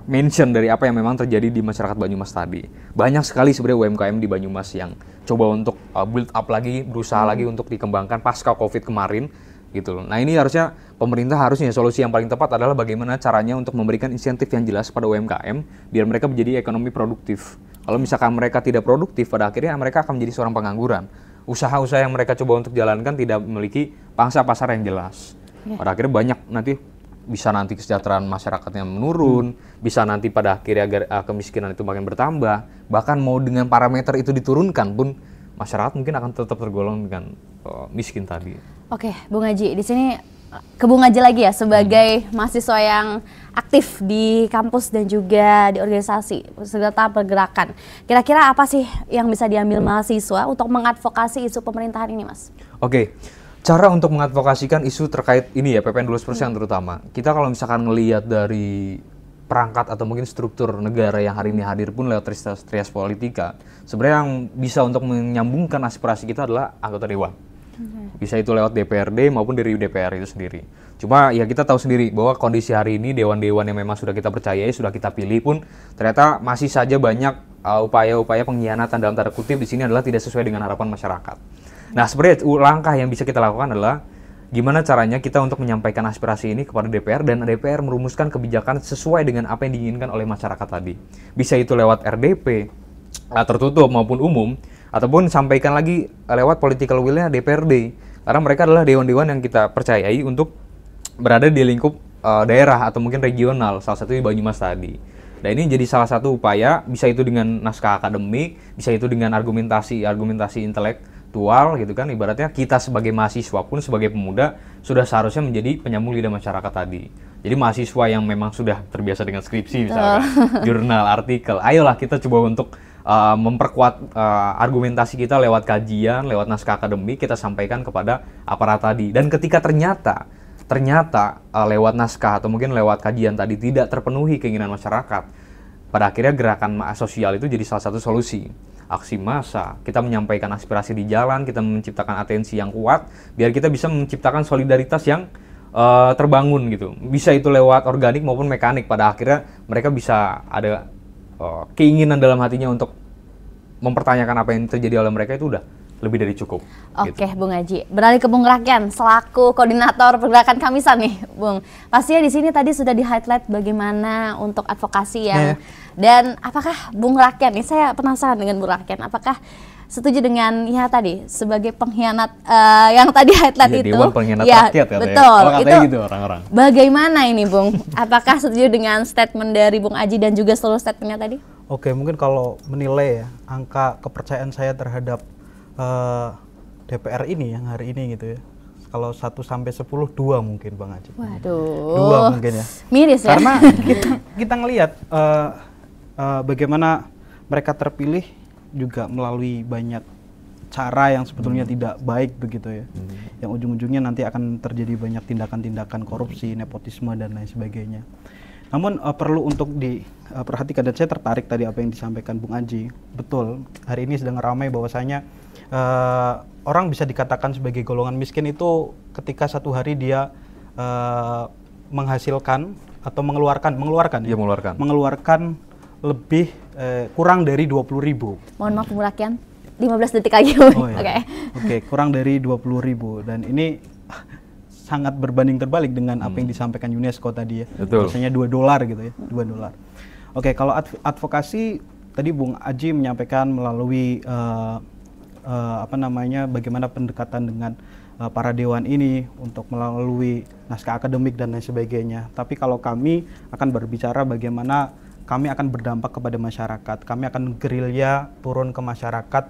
mention dari apa yang memang terjadi di masyarakat Banyumas tadi. Banyak sekali sebenarnya UMKM di Banyumas yang coba untuk build up lagi, berusaha lagi untuk dikembangkan pasca COVID kemarin gitu. Nah, ini harusnya pemerintah solusi yang paling tepat adalah bagaimana caranya untuk memberikan insentif yang jelas pada UMKM biar mereka menjadi ekonomi produktif. Kalau misalkan mereka tidak produktif, pada akhirnya mereka akan menjadi seorang pengangguran. Usaha-usaha yang mereka coba untuk jalankan tidak memiliki pangsa pasar yang jelas. Pada akhirnya banyak bisa nanti kesejahteraan masyarakatnya menurun, bisa nanti pada akhirnya kemiskinan itu makin bertambah, bahkan mau dengan parameter itu diturunkan pun masyarakat mungkin akan tetap tergolong dengan miskin tadi. Oke, Bung Haji, di sini ke Bung Haji lagi ya sebagai mahasiswa yang aktif di kampus dan juga di organisasi serta pergerakan. Kira-kira apa sih yang bisa diambil mahasiswa untuk mengadvokasi isu pemerintahan ini, Mas? Oke. Cara untuk mengadvokasikan isu terkait ini ya, PPN 12% terutama. Kita kalau misalkan ngelihat dari perangkat atau mungkin struktur negara yang hari ini hadir pun lewat trias politika, sebenarnya yang bisa untuk menyambungkan aspirasi kita adalah anggota dewan. Bisa itu lewat DPRD maupun dari DPR itu sendiri. Cuma ya kita tahu sendiri bahwa kondisi hari ini dewan-dewan yang memang sudah kita percayai, sudah kita pilih pun ternyata masih saja banyak upaya-upaya pengkhianatan dalam tanda kutip di sini adalah tidak sesuai dengan harapan masyarakat. Nah, sebenarnya langkah yang bisa kita lakukan adalah gimana caranya kita untuk menyampaikan aspirasi ini kepada DPR dan DPR merumuskan kebijakan sesuai dengan apa yang diinginkan oleh masyarakat tadi. Bisa itu lewat RDP, tertutup maupun umum, ataupun sampaikan lagi lewat political will-nya DPRD. Karena mereka adalah dewan-dewan yang kita percayai untuk berada di lingkup daerah atau mungkin regional, salah satu di Banyumas tadi. Dan ini jadi salah satu upaya, bisa itu dengan naskah akademik, bisa itu dengan argumentasi intelektual gitu kan, ibaratnya kita sebagai mahasiswa pun sebagai pemuda sudah seharusnya menjadi penyambung lidah masyarakat tadi. Jadi mahasiswa yang memang sudah terbiasa dengan skripsi misalnya, jurnal, artikel, ayolah kita coba untuk memperkuat argumentasi kita lewat kajian, lewat naskah akademik, kita sampaikan kepada aparat tadi. Dan ketika ternyata lewat naskah atau mungkin lewat kajian tadi tidak terpenuhi keinginan masyarakat, pada akhirnya gerakan sosial itu jadi salah satu solusi. Aksi massa, kita menyampaikan aspirasi di jalan, kita menciptakan atensi yang kuat, biar kita bisa menciptakan solidaritas yang terbangun gitu. Bisa itu lewat organik maupun mekanik, pada akhirnya mereka bisa ada keinginan dalam hatinya untuk mempertanyakan apa yang terjadi oleh mereka itu udah lebih dari cukup. Oke, Bung Aji. Beralih ke Bung Rakian selaku koordinator pergerakan Kamisan nih, Bung. Pastinya di sini tadi sudah di-highlight bagaimana untuk advokasi yang dan apakah Bung Rakian nih, saya penasaran dengan Bung Rakian, apakah setuju dengan ya tadi sebagai pengkhianat yang tadi highlight itu? Dewan pengkhianat ya, rakyat katanya. betul. Katanya gitu orang-orang. Bagaimana ini, Bung? Apakah setuju dengan statement dari Bung Aji dan juga seluruh statementnya tadi? Oke, mungkin kalau menilai ya angka kepercayaan saya terhadap DPR ini yang hari ini gitu ya. Kalau 1 sampai 10, 2 mungkin Bang Aji. Waduh. 2 mungkin ya. Miris ya. Karena kita ngelihat bagaimana mereka terpilih juga melalui banyak cara yang sebetulnya tidak baik begitu ya. Yang ujung-ujungnya nanti akan terjadi banyak tindakan-tindakan korupsi, nepotisme dan lain sebagainya. Namun perlu untuk diperhatikan, dan saya tertarik tadi apa yang disampaikan Bung Aji. Betul, hari ini sedang ramai bahwasanya orang bisa dikatakan sebagai golongan miskin itu ketika satu hari dia menghasilkan atau mengeluarkan lebih kurang dari 20.000. Mohon maaf Bung Rakian, 15 detik lagi. Oh, iya. Oke. Kurang dari 20.000, dan ini sangat berbanding terbalik dengan apa yang disampaikan UNESCO tadi ya. Betul. Biasanya $2 gitu ya, $2. Oke, kalau advokasi tadi Bung Aji menyampaikan melalui bagaimana pendekatan dengan para dewan ini untuk melalui naskah akademik dan lain sebagainya. Tapi kalau kami akan berbicara bagaimana kami akan berdampak kepada masyarakat. Kami akan gerilya turun ke masyarakat,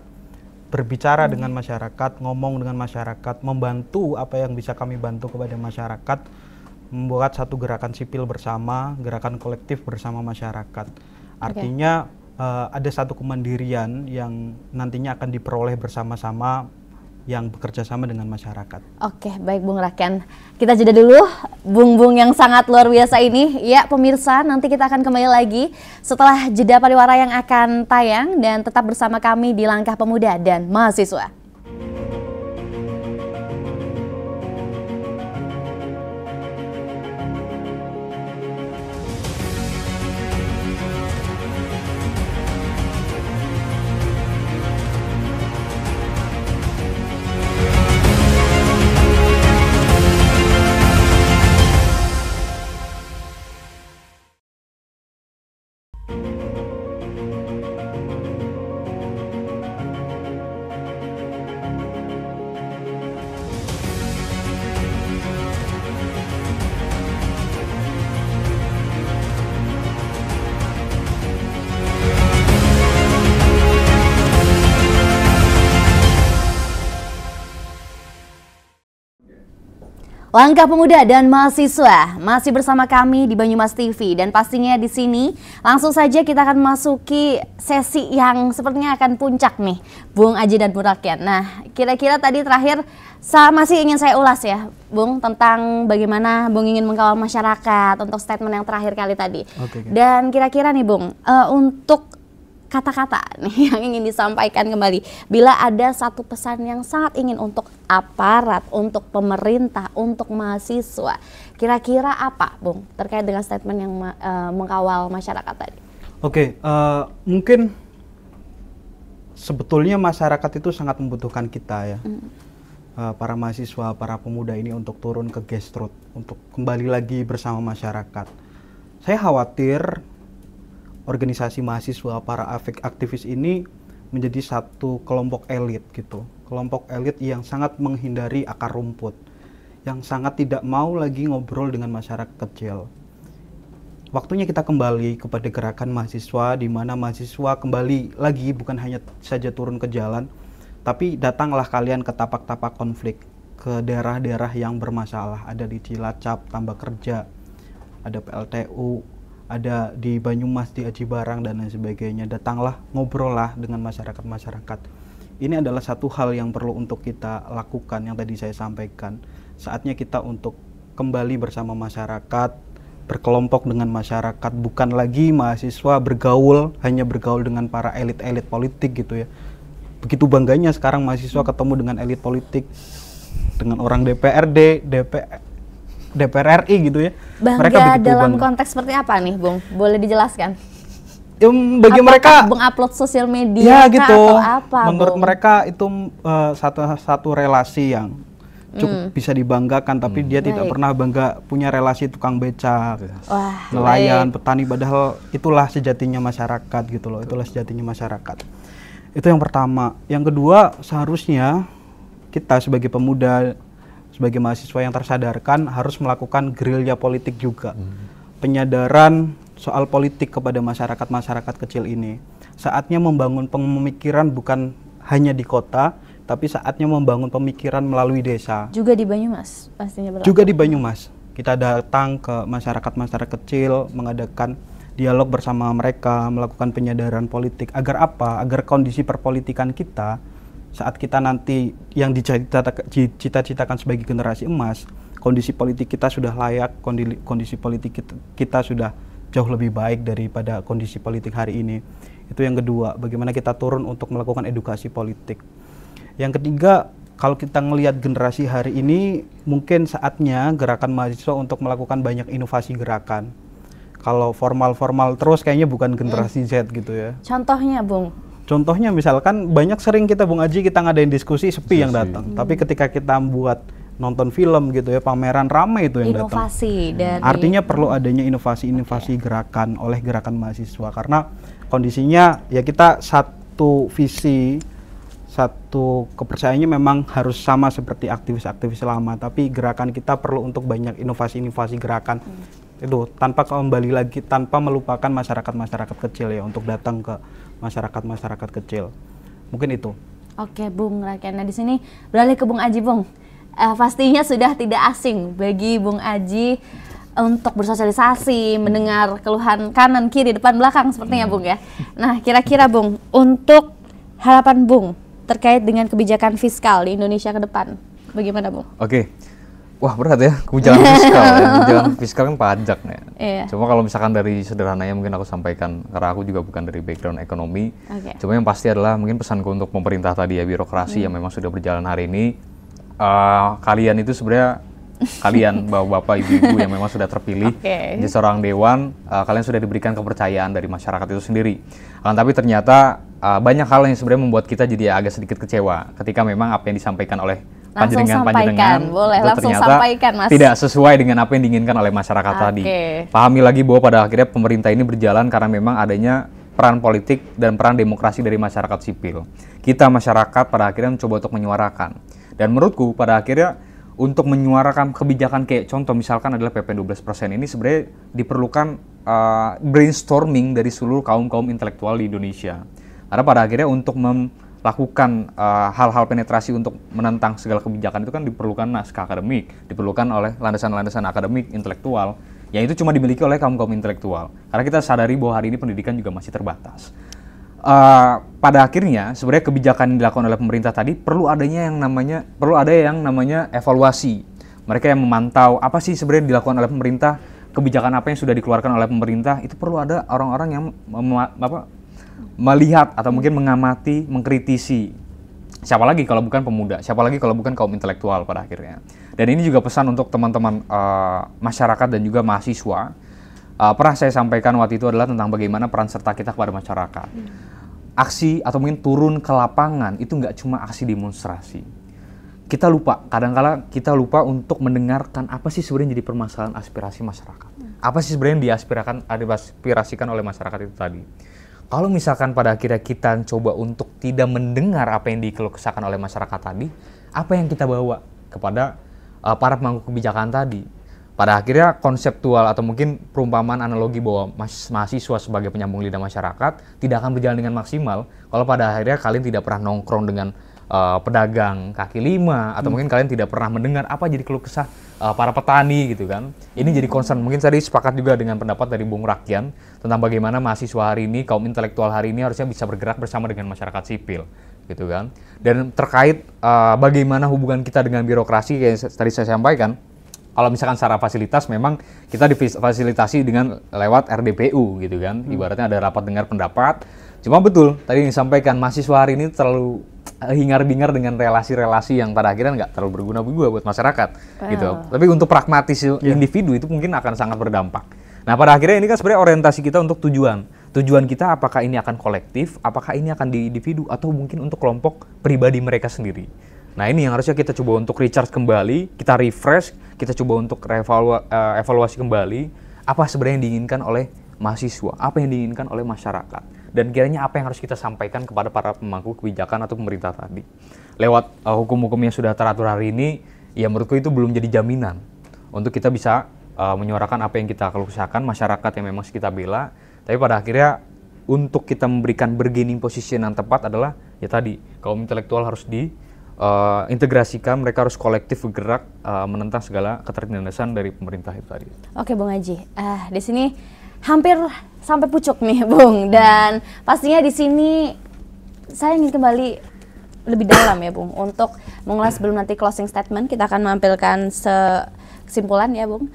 berbicara dengan masyarakat, ngomong dengan masyarakat, membantu apa yang bisa kami bantu kepada masyarakat, membuat satu gerakan sipil bersama, gerakan kolektif bersama masyarakat. Artinya ada satu kemandirian yang nantinya akan diperoleh bersama-sama yang bekerja sama dengan masyarakat. Oke, baik Bung Rakian. Kita jeda dulu, Bung yang sangat luar biasa ini. Ya pemirsa, nanti kita akan kembali lagi setelah jeda pariwara yang akan tayang, dan tetap bersama kami di Langkah Pemuda dan Mahasiswa. Langkah Pemuda dan Mahasiswa masih bersama kami di Banyumas TV, dan pastinya di sini langsung saja kita akan memasuki sesi yang sepertinya akan puncak nih, Bung Aji dan Bung Rakian. Nah, kira-kira tadi terakhir masih ingin saya ulas ya, Bung, tentang bagaimana Bung ingin mengawal masyarakat untuk statement yang terakhir kali tadi. Dan kira-kira nih Bung, untuk kata-kata nih yang ingin disampaikan kembali, bila ada satu pesan yang sangat ingin untuk aparat, untuk pemerintah, untuk mahasiswa, kira-kira apa Bung terkait dengan statement yang mengawal masyarakat tadi? Mungkin sebetulnya masyarakat itu sangat membutuhkan kita ya, para mahasiswa, para pemuda ini untuk turun ke grassroots, untuk kembali lagi bersama masyarakat. Saya khawatir organisasi mahasiswa, para aktivis ini menjadi satu kelompok elit gitu. Kelompok elit yang sangat menghindari akar rumput, yang sangat tidak mau lagi ngobrol dengan masyarakat kecil. Waktunya kita kembali kepada gerakan mahasiswa, di mana mahasiswa kembali lagi bukan hanya saja turun ke jalan, tapi datanglah kalian ke tapak-tapak konflik, ke daerah-daerah yang bermasalah. Ada di Cilacap, Tambak Kerja, ada PLTU, ada di Banyumas, di Aji Barang dan lain sebagainya. Datanglah, ngobrol lah dengan masyarakat-masyarakat. Ini adalah satu hal yang perlu untuk kita lakukan, yang tadi saya sampaikan. Saatnya kita untuk kembali bersama masyarakat, berkelompok dengan masyarakat, bukan lagi mahasiswa bergaul, hanya bergaul dengan para elit-elit politik gitu ya. Begitu bangganya sekarang mahasiswa ketemu dengan elit politik, dengan orang DPRD, DPR RI gitu ya. Bangga dalam konteks seperti apa nih Bung? Boleh dijelaskan? bagi mereka Bung upload sosial media ya kah, gitu. atau apa, Menurut Bung? mereka itu satu relasi yang cukup bisa dibanggakan, tapi dia tidak Baik. pernah bangga punya relasi tukang becak, Wah, nelayan, baik. petani, padahal itulah sejatinya masyarakat gitu loh. Itulah sejatinya masyarakat. Itu yang pertama. Yang kedua, seharusnya kita sebagai pemuda, sebagai mahasiswa yang tersadarkan harus melakukan gerilya politik juga. Penyadaran soal politik kepada masyarakat-masyarakat kecil ini. Saatnya membangun pemikiran bukan hanya di kota, tapi saatnya membangun pemikiran melalui desa. Juga di Banyumas pastinya berlaku. Juga di Banyumas. Kita datang ke masyarakat-masyarakat kecil, mengadakan dialog bersama mereka, melakukan penyadaran politik. Agar apa? Agar kondisi perpolitikan kita, saat kita nanti yang dicita-citakan sebagai generasi emas, kondisi politik kita sudah layak, kondisi politik kita sudah jauh lebih baik daripada kondisi politik hari ini. Itu yang kedua, bagaimana kita turun untuk melakukan edukasi politik. Yang ketiga, kalau kita ngelihat generasi hari ini, mungkin saatnya gerakan mahasiswa untuk melakukan banyak inovasi gerakan. Kalau formal-formal terus kayaknya bukan generasi Z gitu ya. Contohnya, Bung? Contohnya misalkan banyak sering kita Bung Aji kita ngadain diskusi sepi yang datang. Tapi ketika kita buat nonton film gitu ya, pameran ramai itu yang datang. Inovasi dari... Artinya perlu adanya inovasi-inovasi gerakan oleh gerakan mahasiswa, karena kondisinya ya kita satu visi, satu kepercayaannya memang harus sama seperti aktivis-aktivis lama, tapi gerakan kita perlu untuk banyak inovasi-inovasi gerakan. Itu tanpa kembali lagi, tanpa melupakan masyarakat-masyarakat kecil ya, untuk datang ke masyarakat-masyarakat kecil. Mungkin itu. Oke, Bung Rakyat. Nah, di sini beralih ke Bung Aji, Bung. Pastinya sudah tidak asing bagi Bung Aji untuk bersosialisasi, mendengar keluhan kanan, kiri, depan, belakang sepertinya, Bung ya. Nah, kira-kira Bung, untuk harapan Bung terkait dengan kebijakan fiskal di Indonesia ke depan, bagaimana, Bung? Oke. Wah, berat ya kebijakan fiskal. Ya. Kebijakan fiskal kan pajak ya. Iya. Cuma kalau misalkan dari sederhananya mungkin aku sampaikan, karena aku juga bukan dari background ekonomi. Oke. Cuma yang pasti adalah mungkin pesanku untuk pemerintah tadi ya, birokrasi yang memang sudah berjalan hari ini. Kalian itu sebenarnya kalian bapak-bapak, ibu-ibu yang memang sudah terpilih jadi seorang dewan, kalian sudah diberikan kepercayaan dari masyarakat itu sendiri. Tapi ternyata banyak hal yang sebenarnya membuat kita jadi agak sedikit kecewa ketika memang apa yang disampaikan oleh panjenengan boleh itu langsung ternyata sampaikan, Mas. tidak sesuai dengan apa yang diinginkan oleh masyarakat tadi. Pahami lagi bahwa pada akhirnya pemerintah ini berjalan karena memang adanya peran politik dan peran demokrasi dari masyarakat sipil. Kita masyarakat pada akhirnya mencoba untuk menyuarakan. Dan menurutku pada akhirnya untuk menyuarakan kebijakan kayak contoh misalkan adalah PP 12% ini sebenarnya diperlukan brainstorming dari seluruh kaum-kaum intelektual di Indonesia. Karena pada akhirnya untuk melakukan hal-hal penetrasi untuk menentang segala kebijakan itu kan diperlukan naskah akademik, diperlukan oleh landasan-landasan akademik intelektual, yang itu cuma dimiliki oleh kaum-kaum intelektual. Karena kita sadari bahwa hari ini pendidikan juga masih terbatas. Pada akhirnya sebenarnya kebijakan yang dilakukan oleh pemerintah tadi perlu ada yang namanya evaluasi. Mereka yang memantau apa sih sebenarnya dilakukan oleh pemerintah, kebijakan apa yang sudah dikeluarkan oleh pemerintah, itu perlu ada orang-orang yang melihat atau mungkin mengamati, mengkritisi. Siapa lagi kalau bukan pemuda, siapa lagi kalau bukan kaum intelektual pada akhirnya. Dan ini juga pesan untuk teman-teman masyarakat dan juga mahasiswa. Pernah saya sampaikan waktu itu adalah tentang bagaimana peran serta kita kepada masyarakat. Aksi atau mungkin turun ke lapangan itu nggak cuma aksi demonstrasi. Kita lupa, kadang-kala kita lupa untuk mendengarkan apa sih sebenarnya jadi permasalahan aspirasi masyarakat. Apa sih sebenarnya yang diaspirasikan oleh masyarakat itu tadi. Kalau misalkan pada akhirnya kita coba untuk tidak mendengar apa yang dikeluh kesahkan oleh masyarakat tadi, apa yang kita bawa kepada para pemangku kebijakan tadi. Pada akhirnya konseptual atau mungkin perumpamaan analogi bahwa mahasiswa sebagai penyambung lidah masyarakat tidak akan berjalan dengan maksimal kalau pada akhirnya kalian tidak pernah nongkrong dengan pedagang kaki lima atau mungkin kalian tidak pernah mendengar apa jadi keluh kesah para petani gitu kan. Ini jadi concern. Mungkin tadi sepakat juga dengan pendapat dari Bung Rakyan tentang bagaimana mahasiswa hari ini, kaum intelektual hari ini harusnya bisa bergerak bersama dengan masyarakat sipil gitu kan. Dan terkait bagaimana hubungan kita dengan birokrasi yang tadi saya sampaikan. Kalau misalkan secara fasilitas memang kita difasilitasi dengan lewat RDPU gitu kan, ibaratnya ada rapat dengar pendapat. Cuma betul tadi yang disampaikan mahasiswa hari ini terlalu hingar-bingar dengan relasi-relasi yang pada akhirnya nggak terlalu berguna buat masyarakat gitu. Tapi untuk pragmatis individu itu mungkin akan sangat berdampak. Nah pada akhirnya ini kan sebenarnya orientasi kita untuk tujuan Tujuan kita apakah ini akan kolektif, apakah ini akan di individu, atau mungkin untuk kelompok pribadi mereka sendiri. Nah ini yang harusnya kita coba untuk recharge kembali, kita refresh, kita coba untuk evaluasi kembali apa sebenarnya yang diinginkan oleh mahasiswa, apa yang diinginkan oleh masyarakat, dan kiranya apa yang harus kita sampaikan kepada para pemangku kebijakan atau pemerintah tadi. Lewat hukum-hukum yang sudah teratur hari ini, ya menurutku itu belum jadi jaminan untuk kita bisa menyuarakan apa yang kita keluhkan, masyarakat yang memang kita bela, tapi pada akhirnya untuk kita memberikan bargaining position yang tepat adalah ya tadi, kaum intelektual harus integrasikan, mereka harus kolektif bergerak menentang segala ketertindasan dari pemerintah itu tadi. Oke Bung Aji, di sini hampir sampai pucuk nih Bung, dan pastinya di sini saya ingin kembali lebih dalam ya Bung untuk mengulas sebelum nanti closing statement kita akan menampilkan kesimpulan ya Bung.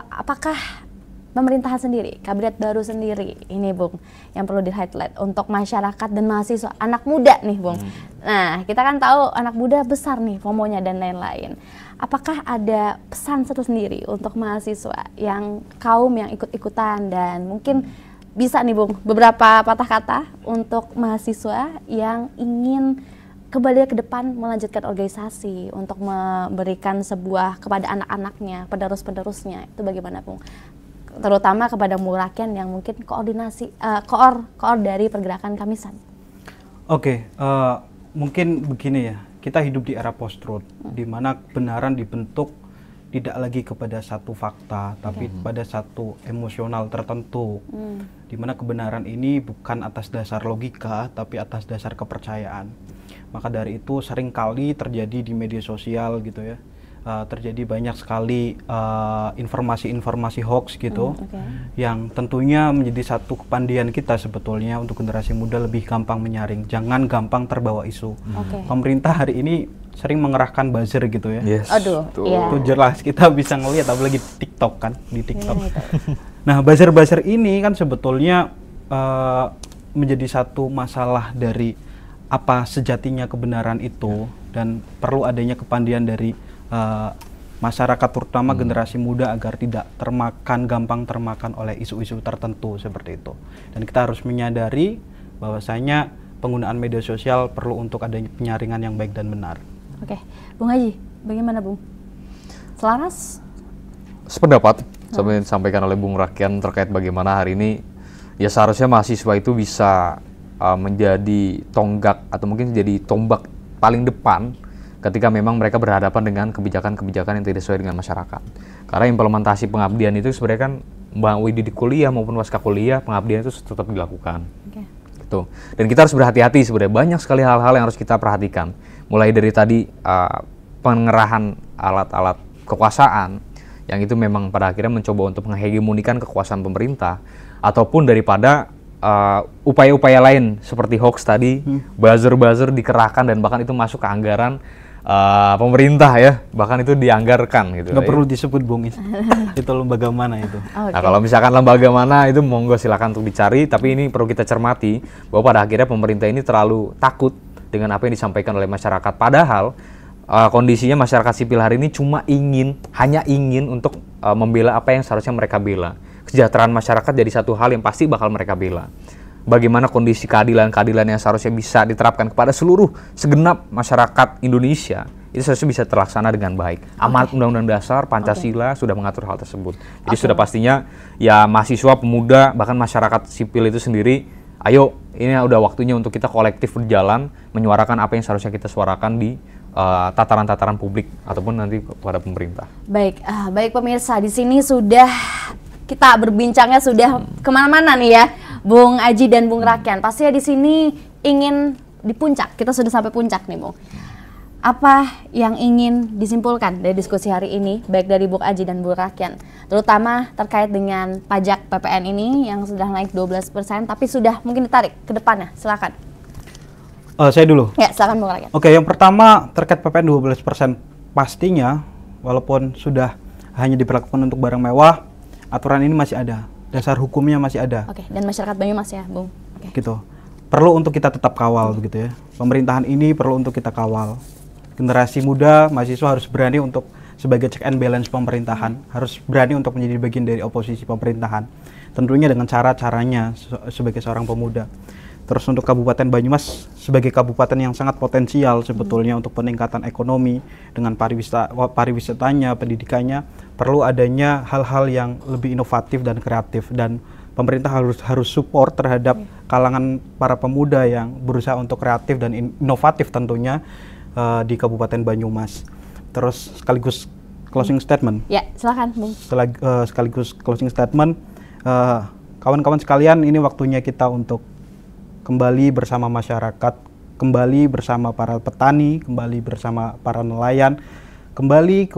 Apakah pemerintahan sendiri, kabinet baru sendiri ini Bung yang perlu di-highlight untuk masyarakat dan mahasiswa, anak muda nih Bung. Nah kita kan tahu anak muda besar nih FOMO-nya dan lain-lain. Apakah ada pesan tersendiri untuk mahasiswa yang kaum yang ikut-ikutan, dan mungkin bisa nih Bung beberapa patah kata untuk mahasiswa yang ingin kembali ke depan melanjutkan organisasi untuk memberikan sebuah kepada anak-anaknya, penerus-penerusnya, itu bagaimana Bung? Terutama kepada Bung Rakian yang mungkin koordinasi koor dari pergerakan Kamisan. Oke, mungkin begini ya, kita hidup di era post-truth, di mana kebenaran dibentuk tidak lagi kepada satu fakta, tapi pada satu emosional tertentu, di mana kebenaran ini bukan atas dasar logika, tapi atas dasar kepercayaan. Maka dari itu seringkali terjadi di media sosial gitu ya, terjadi banyak sekali informasi-informasi hoax gitu, yang tentunya menjadi satu kepandian kita sebetulnya untuk generasi muda lebih gampang menyaring, jangan gampang terbawa isu. Pemerintah hari ini sering mengerahkan buzzer gitu ya. Aduh, itu jelas kita bisa ngelihat, apalagi TikTok kan, di TikTok. Nah buzzer-buzzer ini kan sebetulnya menjadi satu masalah dari apa sejatinya kebenaran itu, dan perlu adanya kepandian dari masyarakat terutama generasi muda agar tidak gampang termakan oleh isu-isu tertentu seperti itu. Dan kita harus menyadari bahwasanya penggunaan media sosial perlu untuk adanya penyaringan yang baik dan benar. Oke, Bung Haji, bagaimana Bung? Selaras? Sependapat disampaikan oleh Bung Rakian terkait bagaimana hari ini ya seharusnya mahasiswa itu bisa menjadi tonggak atau mungkin jadi tombak paling depan ketika memang mereka berhadapan dengan kebijakan-kebijakan yang tidak sesuai dengan masyarakat. Karena implementasi pengabdian itu sebenarnya kan baik di kuliah maupun pasca kuliah, pengabdian itu tetap dilakukan. Gitu. Dan kita harus berhati-hati sebenarnya, banyak sekali hal-hal yang harus kita perhatikan. Mulai dari tadi pengerahan alat-alat kekuasaan yang itu memang pada akhirnya mencoba untuk menghegemonikan kekuasaan pemerintah, ataupun daripada upaya-upaya lain seperti hoax tadi, buzzer-buzzer dikerahkan dan bahkan itu masuk ke anggaran pemerintah ya, bahkan itu dianggarkan gitu. Nggak perlu disebut Bung, itu lembaga mana itu. Nah kalau misalkan lembaga mana itu monggo silakan untuk dicari, tapi ini perlu kita cermati bahwa pada akhirnya pemerintah ini terlalu takut dengan apa yang disampaikan oleh masyarakat, padahal kondisinya masyarakat sipil hari ini hanya ingin untuk membela apa yang seharusnya mereka bela. Kesejahteraan masyarakat jadi satu hal yang pasti bakal mereka bela. Bagaimana kondisi keadilan yang seharusnya bisa diterapkan kepada segenap masyarakat Indonesia, itu seharusnya bisa terlaksana dengan baik. Amanat Undang-Undang Dasar Pancasila sudah mengatur hal tersebut. Jadi sudah pastinya ya mahasiswa, pemuda, bahkan masyarakat sipil itu sendiri, ayo ini udah waktunya untuk kita kolektif berjalan menyuarakan apa yang seharusnya kita suarakan di tataran-tataran publik ataupun nanti kepada pemerintah. Baik, baik pemirsa, di sini sudah kita berbincangnya sudah kemana-mana nih ya, Bung Aji dan Bung Rakian. Pastinya di sini ingin di puncak, kita sudah sampai puncak nih Bung. Apa yang ingin disimpulkan dari diskusi hari ini, baik dari Bung Aji dan Bung Rakian, terutama terkait dengan pajak PPN ini yang sudah naik 12%, tapi sudah mungkin ditarik ke depannya, silakan. Saya dulu. Ya, silakan Bung Rakian. Oke, yang pertama terkait PPN 12%, pastinya walaupun sudah hanya diberlakukan untuk barang mewah, aturan ini masih ada, dasar hukumnya masih ada. Oke, dan masyarakat Banyumas ya, Bung. Oke. Gitu. Perlu untuk kita tetap kawal begitu ya. Pemerintahan ini perlu untuk kita kawal. Generasi muda, mahasiswa harus berani untuk sebagai check and balance pemerintahan, harus berani untuk menjadi bagian dari oposisi pemerintahan. Tentunya dengan cara-caranya sebagai seorang pemuda. Terus untuk Kabupaten Banyumas sebagai kabupaten yang sangat potensial sebetulnya untuk peningkatan ekonomi dengan pariwisatanya, pendidikannya, perlu adanya hal-hal yang lebih inovatif dan kreatif, dan pemerintah harus support terhadap kalangan para pemuda yang berusaha untuk kreatif dan inovatif tentunya di Kabupaten Banyumas. Terus sekaligus closing statement. Ya, silakan, Bung. Sekaligus closing statement, kawan-kawan sekalian, ini waktunya kita untuk kembali bersama masyarakat, kembali bersama para petani, kembali bersama para nelayan, kembali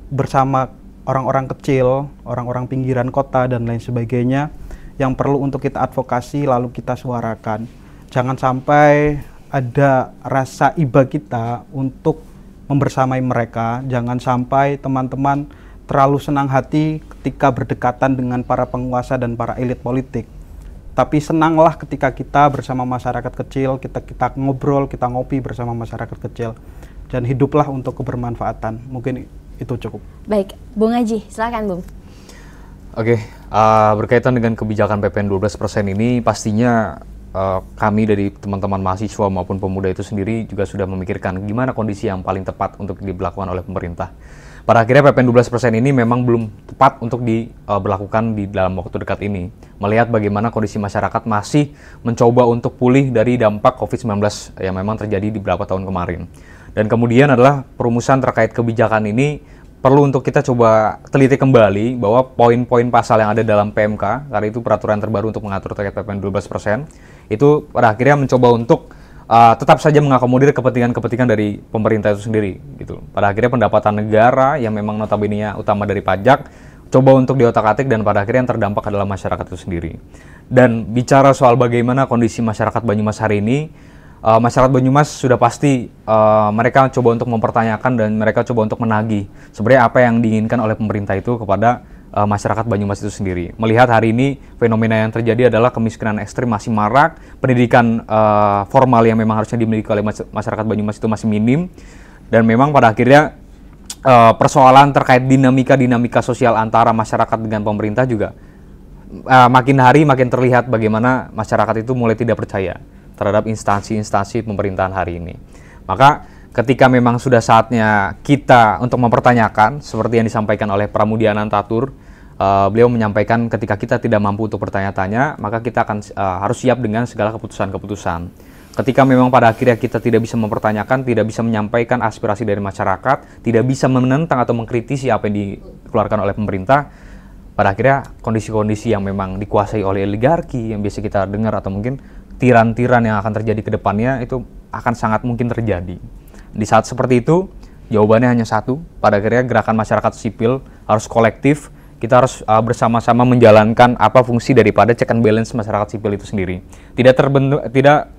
bersama orang-orang kecil, orang-orang pinggiran kota dan lain sebagainya yang perlu untuk kita advokasi lalu kita suarakan. Jangan sampai ada rasa iba kita untuk membersamai mereka, jangan sampai teman-teman terlalu senang hati ketika berdekatan dengan para penguasa dan para elit politik. Tapi senanglah ketika kita bersama masyarakat kecil, kita ngobrol, kita ngopi bersama masyarakat kecil. Dan hiduplah untuk kebermanfaatan. Mungkin itu cukup. Baik, Bung Aji, silakan Bung. Oke, berkaitan dengan kebijakan PPN 12% ini, pastinya kami dari teman-teman mahasiswa maupun pemuda itu sendiri juga sudah memikirkan gimana kondisi yang paling tepat untuk diberlakukan oleh pemerintah. Pada akhirnya PPN 12% ini memang belum tepat untuk diberlakukan di dalam waktu dekat ini. Melihat bagaimana kondisi masyarakat masih mencoba untuk pulih dari dampak COVID-19 yang memang terjadi di beberapa tahun kemarin. Dan kemudian adalah perumusan terkait kebijakan ini perlu untuk kita coba teliti kembali bahwa poin-poin pasal yang ada dalam PMK, karena itu peraturan terbaru untuk mengatur terkait PPN 12%, itu pada akhirnya mencoba untuk tetap saja mengakomodir kepentingan-kepentingan dari pemerintah itu sendiri gitu. Pada akhirnya pendapatan negara yang memang notabene utama dari pajak coba untuk diotak-atik dan pada akhirnya yang terdampak adalah masyarakat itu sendiri. Dan bicara soal bagaimana kondisi masyarakat Banyumas hari ini, masyarakat Banyumas sudah pasti mereka coba untuk mempertanyakan dan mereka coba untuk menagih sebenarnya apa yang diinginkan oleh pemerintah itu kepada masyarakat Banyumas itu sendiri. Melihat hari ini fenomena yang terjadi adalah kemiskinan ekstrim masih marak, pendidikan formal yang memang harusnya dimiliki oleh masyarakat Banyumas itu masih minim, dan memang pada akhirnya persoalan terkait dinamika sosial antara masyarakat dengan pemerintah juga makin hari makin terlihat bagaimana masyarakat itu mulai tidak percaya terhadap instansi-instansi pemerintahan hari ini. Maka ketika memang sudah saatnya kita untuk mempertanyakan seperti yang disampaikan oleh Pramudia Anantatur, beliau menyampaikan ketika kita tidak mampu untuk bertanya-tanya, maka kita akan harus siap dengan segala keputusan-keputusan. Ketika memang pada akhirnya kita tidak bisa mempertanyakan, tidak bisa menyampaikan aspirasi dari masyarakat, tidak bisa menentang atau mengkritisi apa yang dikeluarkan oleh pemerintah, pada akhirnya kondisi-kondisi yang memang dikuasai oleh oligarki yang biasa kita dengar atau mungkin tiran-tiran yang akan terjadi ke depannya itu akan sangat mungkin terjadi. Di saat seperti itu, jawabannya hanya satu, pada akhirnya gerakan masyarakat sipil harus kolektif, kita harus bersama-sama menjalankan apa fungsi daripada check and balance masyarakat sipil itu sendiri. Tidak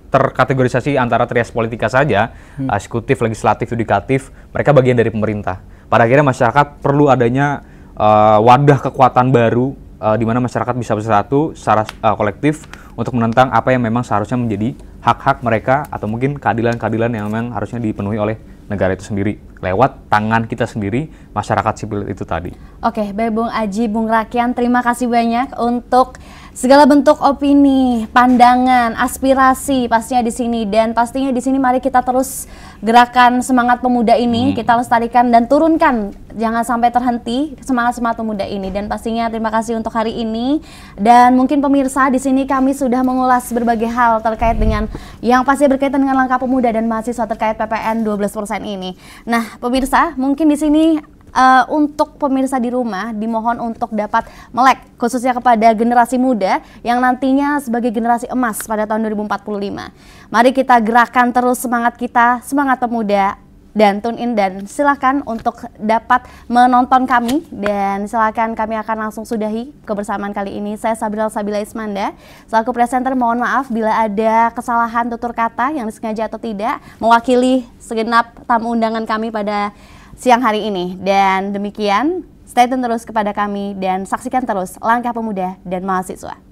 terkategorisasi antara trias politika saja, eksekutif, legislatif, yudikatif, mereka bagian dari pemerintah. Pada akhirnya masyarakat perlu adanya wadah kekuatan baru di mana masyarakat bisa bersatu secara kolektif untuk menentang apa yang memang seharusnya menjadi hak-hak mereka atau mungkin keadilan-keadilan yang memang harusnya dipenuhi oleh negara itu sendiri lewat tangan kita sendiri, masyarakat sipil itu tadi. Oke, baik Bung Aji, Bung Rakian, terima kasih banyak untuk segala bentuk opini, pandangan, aspirasi pastinya di sini, dan pastinya di sini mari kita terus gerakan semangat pemuda ini kita lestarikan dan turunkan, jangan sampai terhenti semangat pemuda ini. Dan pastinya terima kasih untuk hari ini, dan mungkin pemirsa di sini kami sudah mengulas berbagai hal terkait dengan yang pasti berkaitan dengan langkah pemuda dan mahasiswa terkait PPN 12% ini. Nah, pemirsa, mungkin di sini untuk pemirsa di rumah dimohon untuk dapat melek khususnya kepada generasi muda yang nantinya sebagai generasi emas pada tahun 2045. Mari kita gerakan terus semangat kita, semangat pemuda, dan tune in dan silakan untuk dapat menonton kami, dan silakan kami akan langsung sudahi kebersamaan kali ini. Saya Sabila Ismanda selaku presenter, mohon maaf bila ada kesalahan tutur kata yang disengaja atau tidak mewakili segenap tamu undangan kami pada siang hari ini. Dan demikian, stay tune terus kepada kami dan saksikan terus Langkah Pemuda dan Mahasiswa.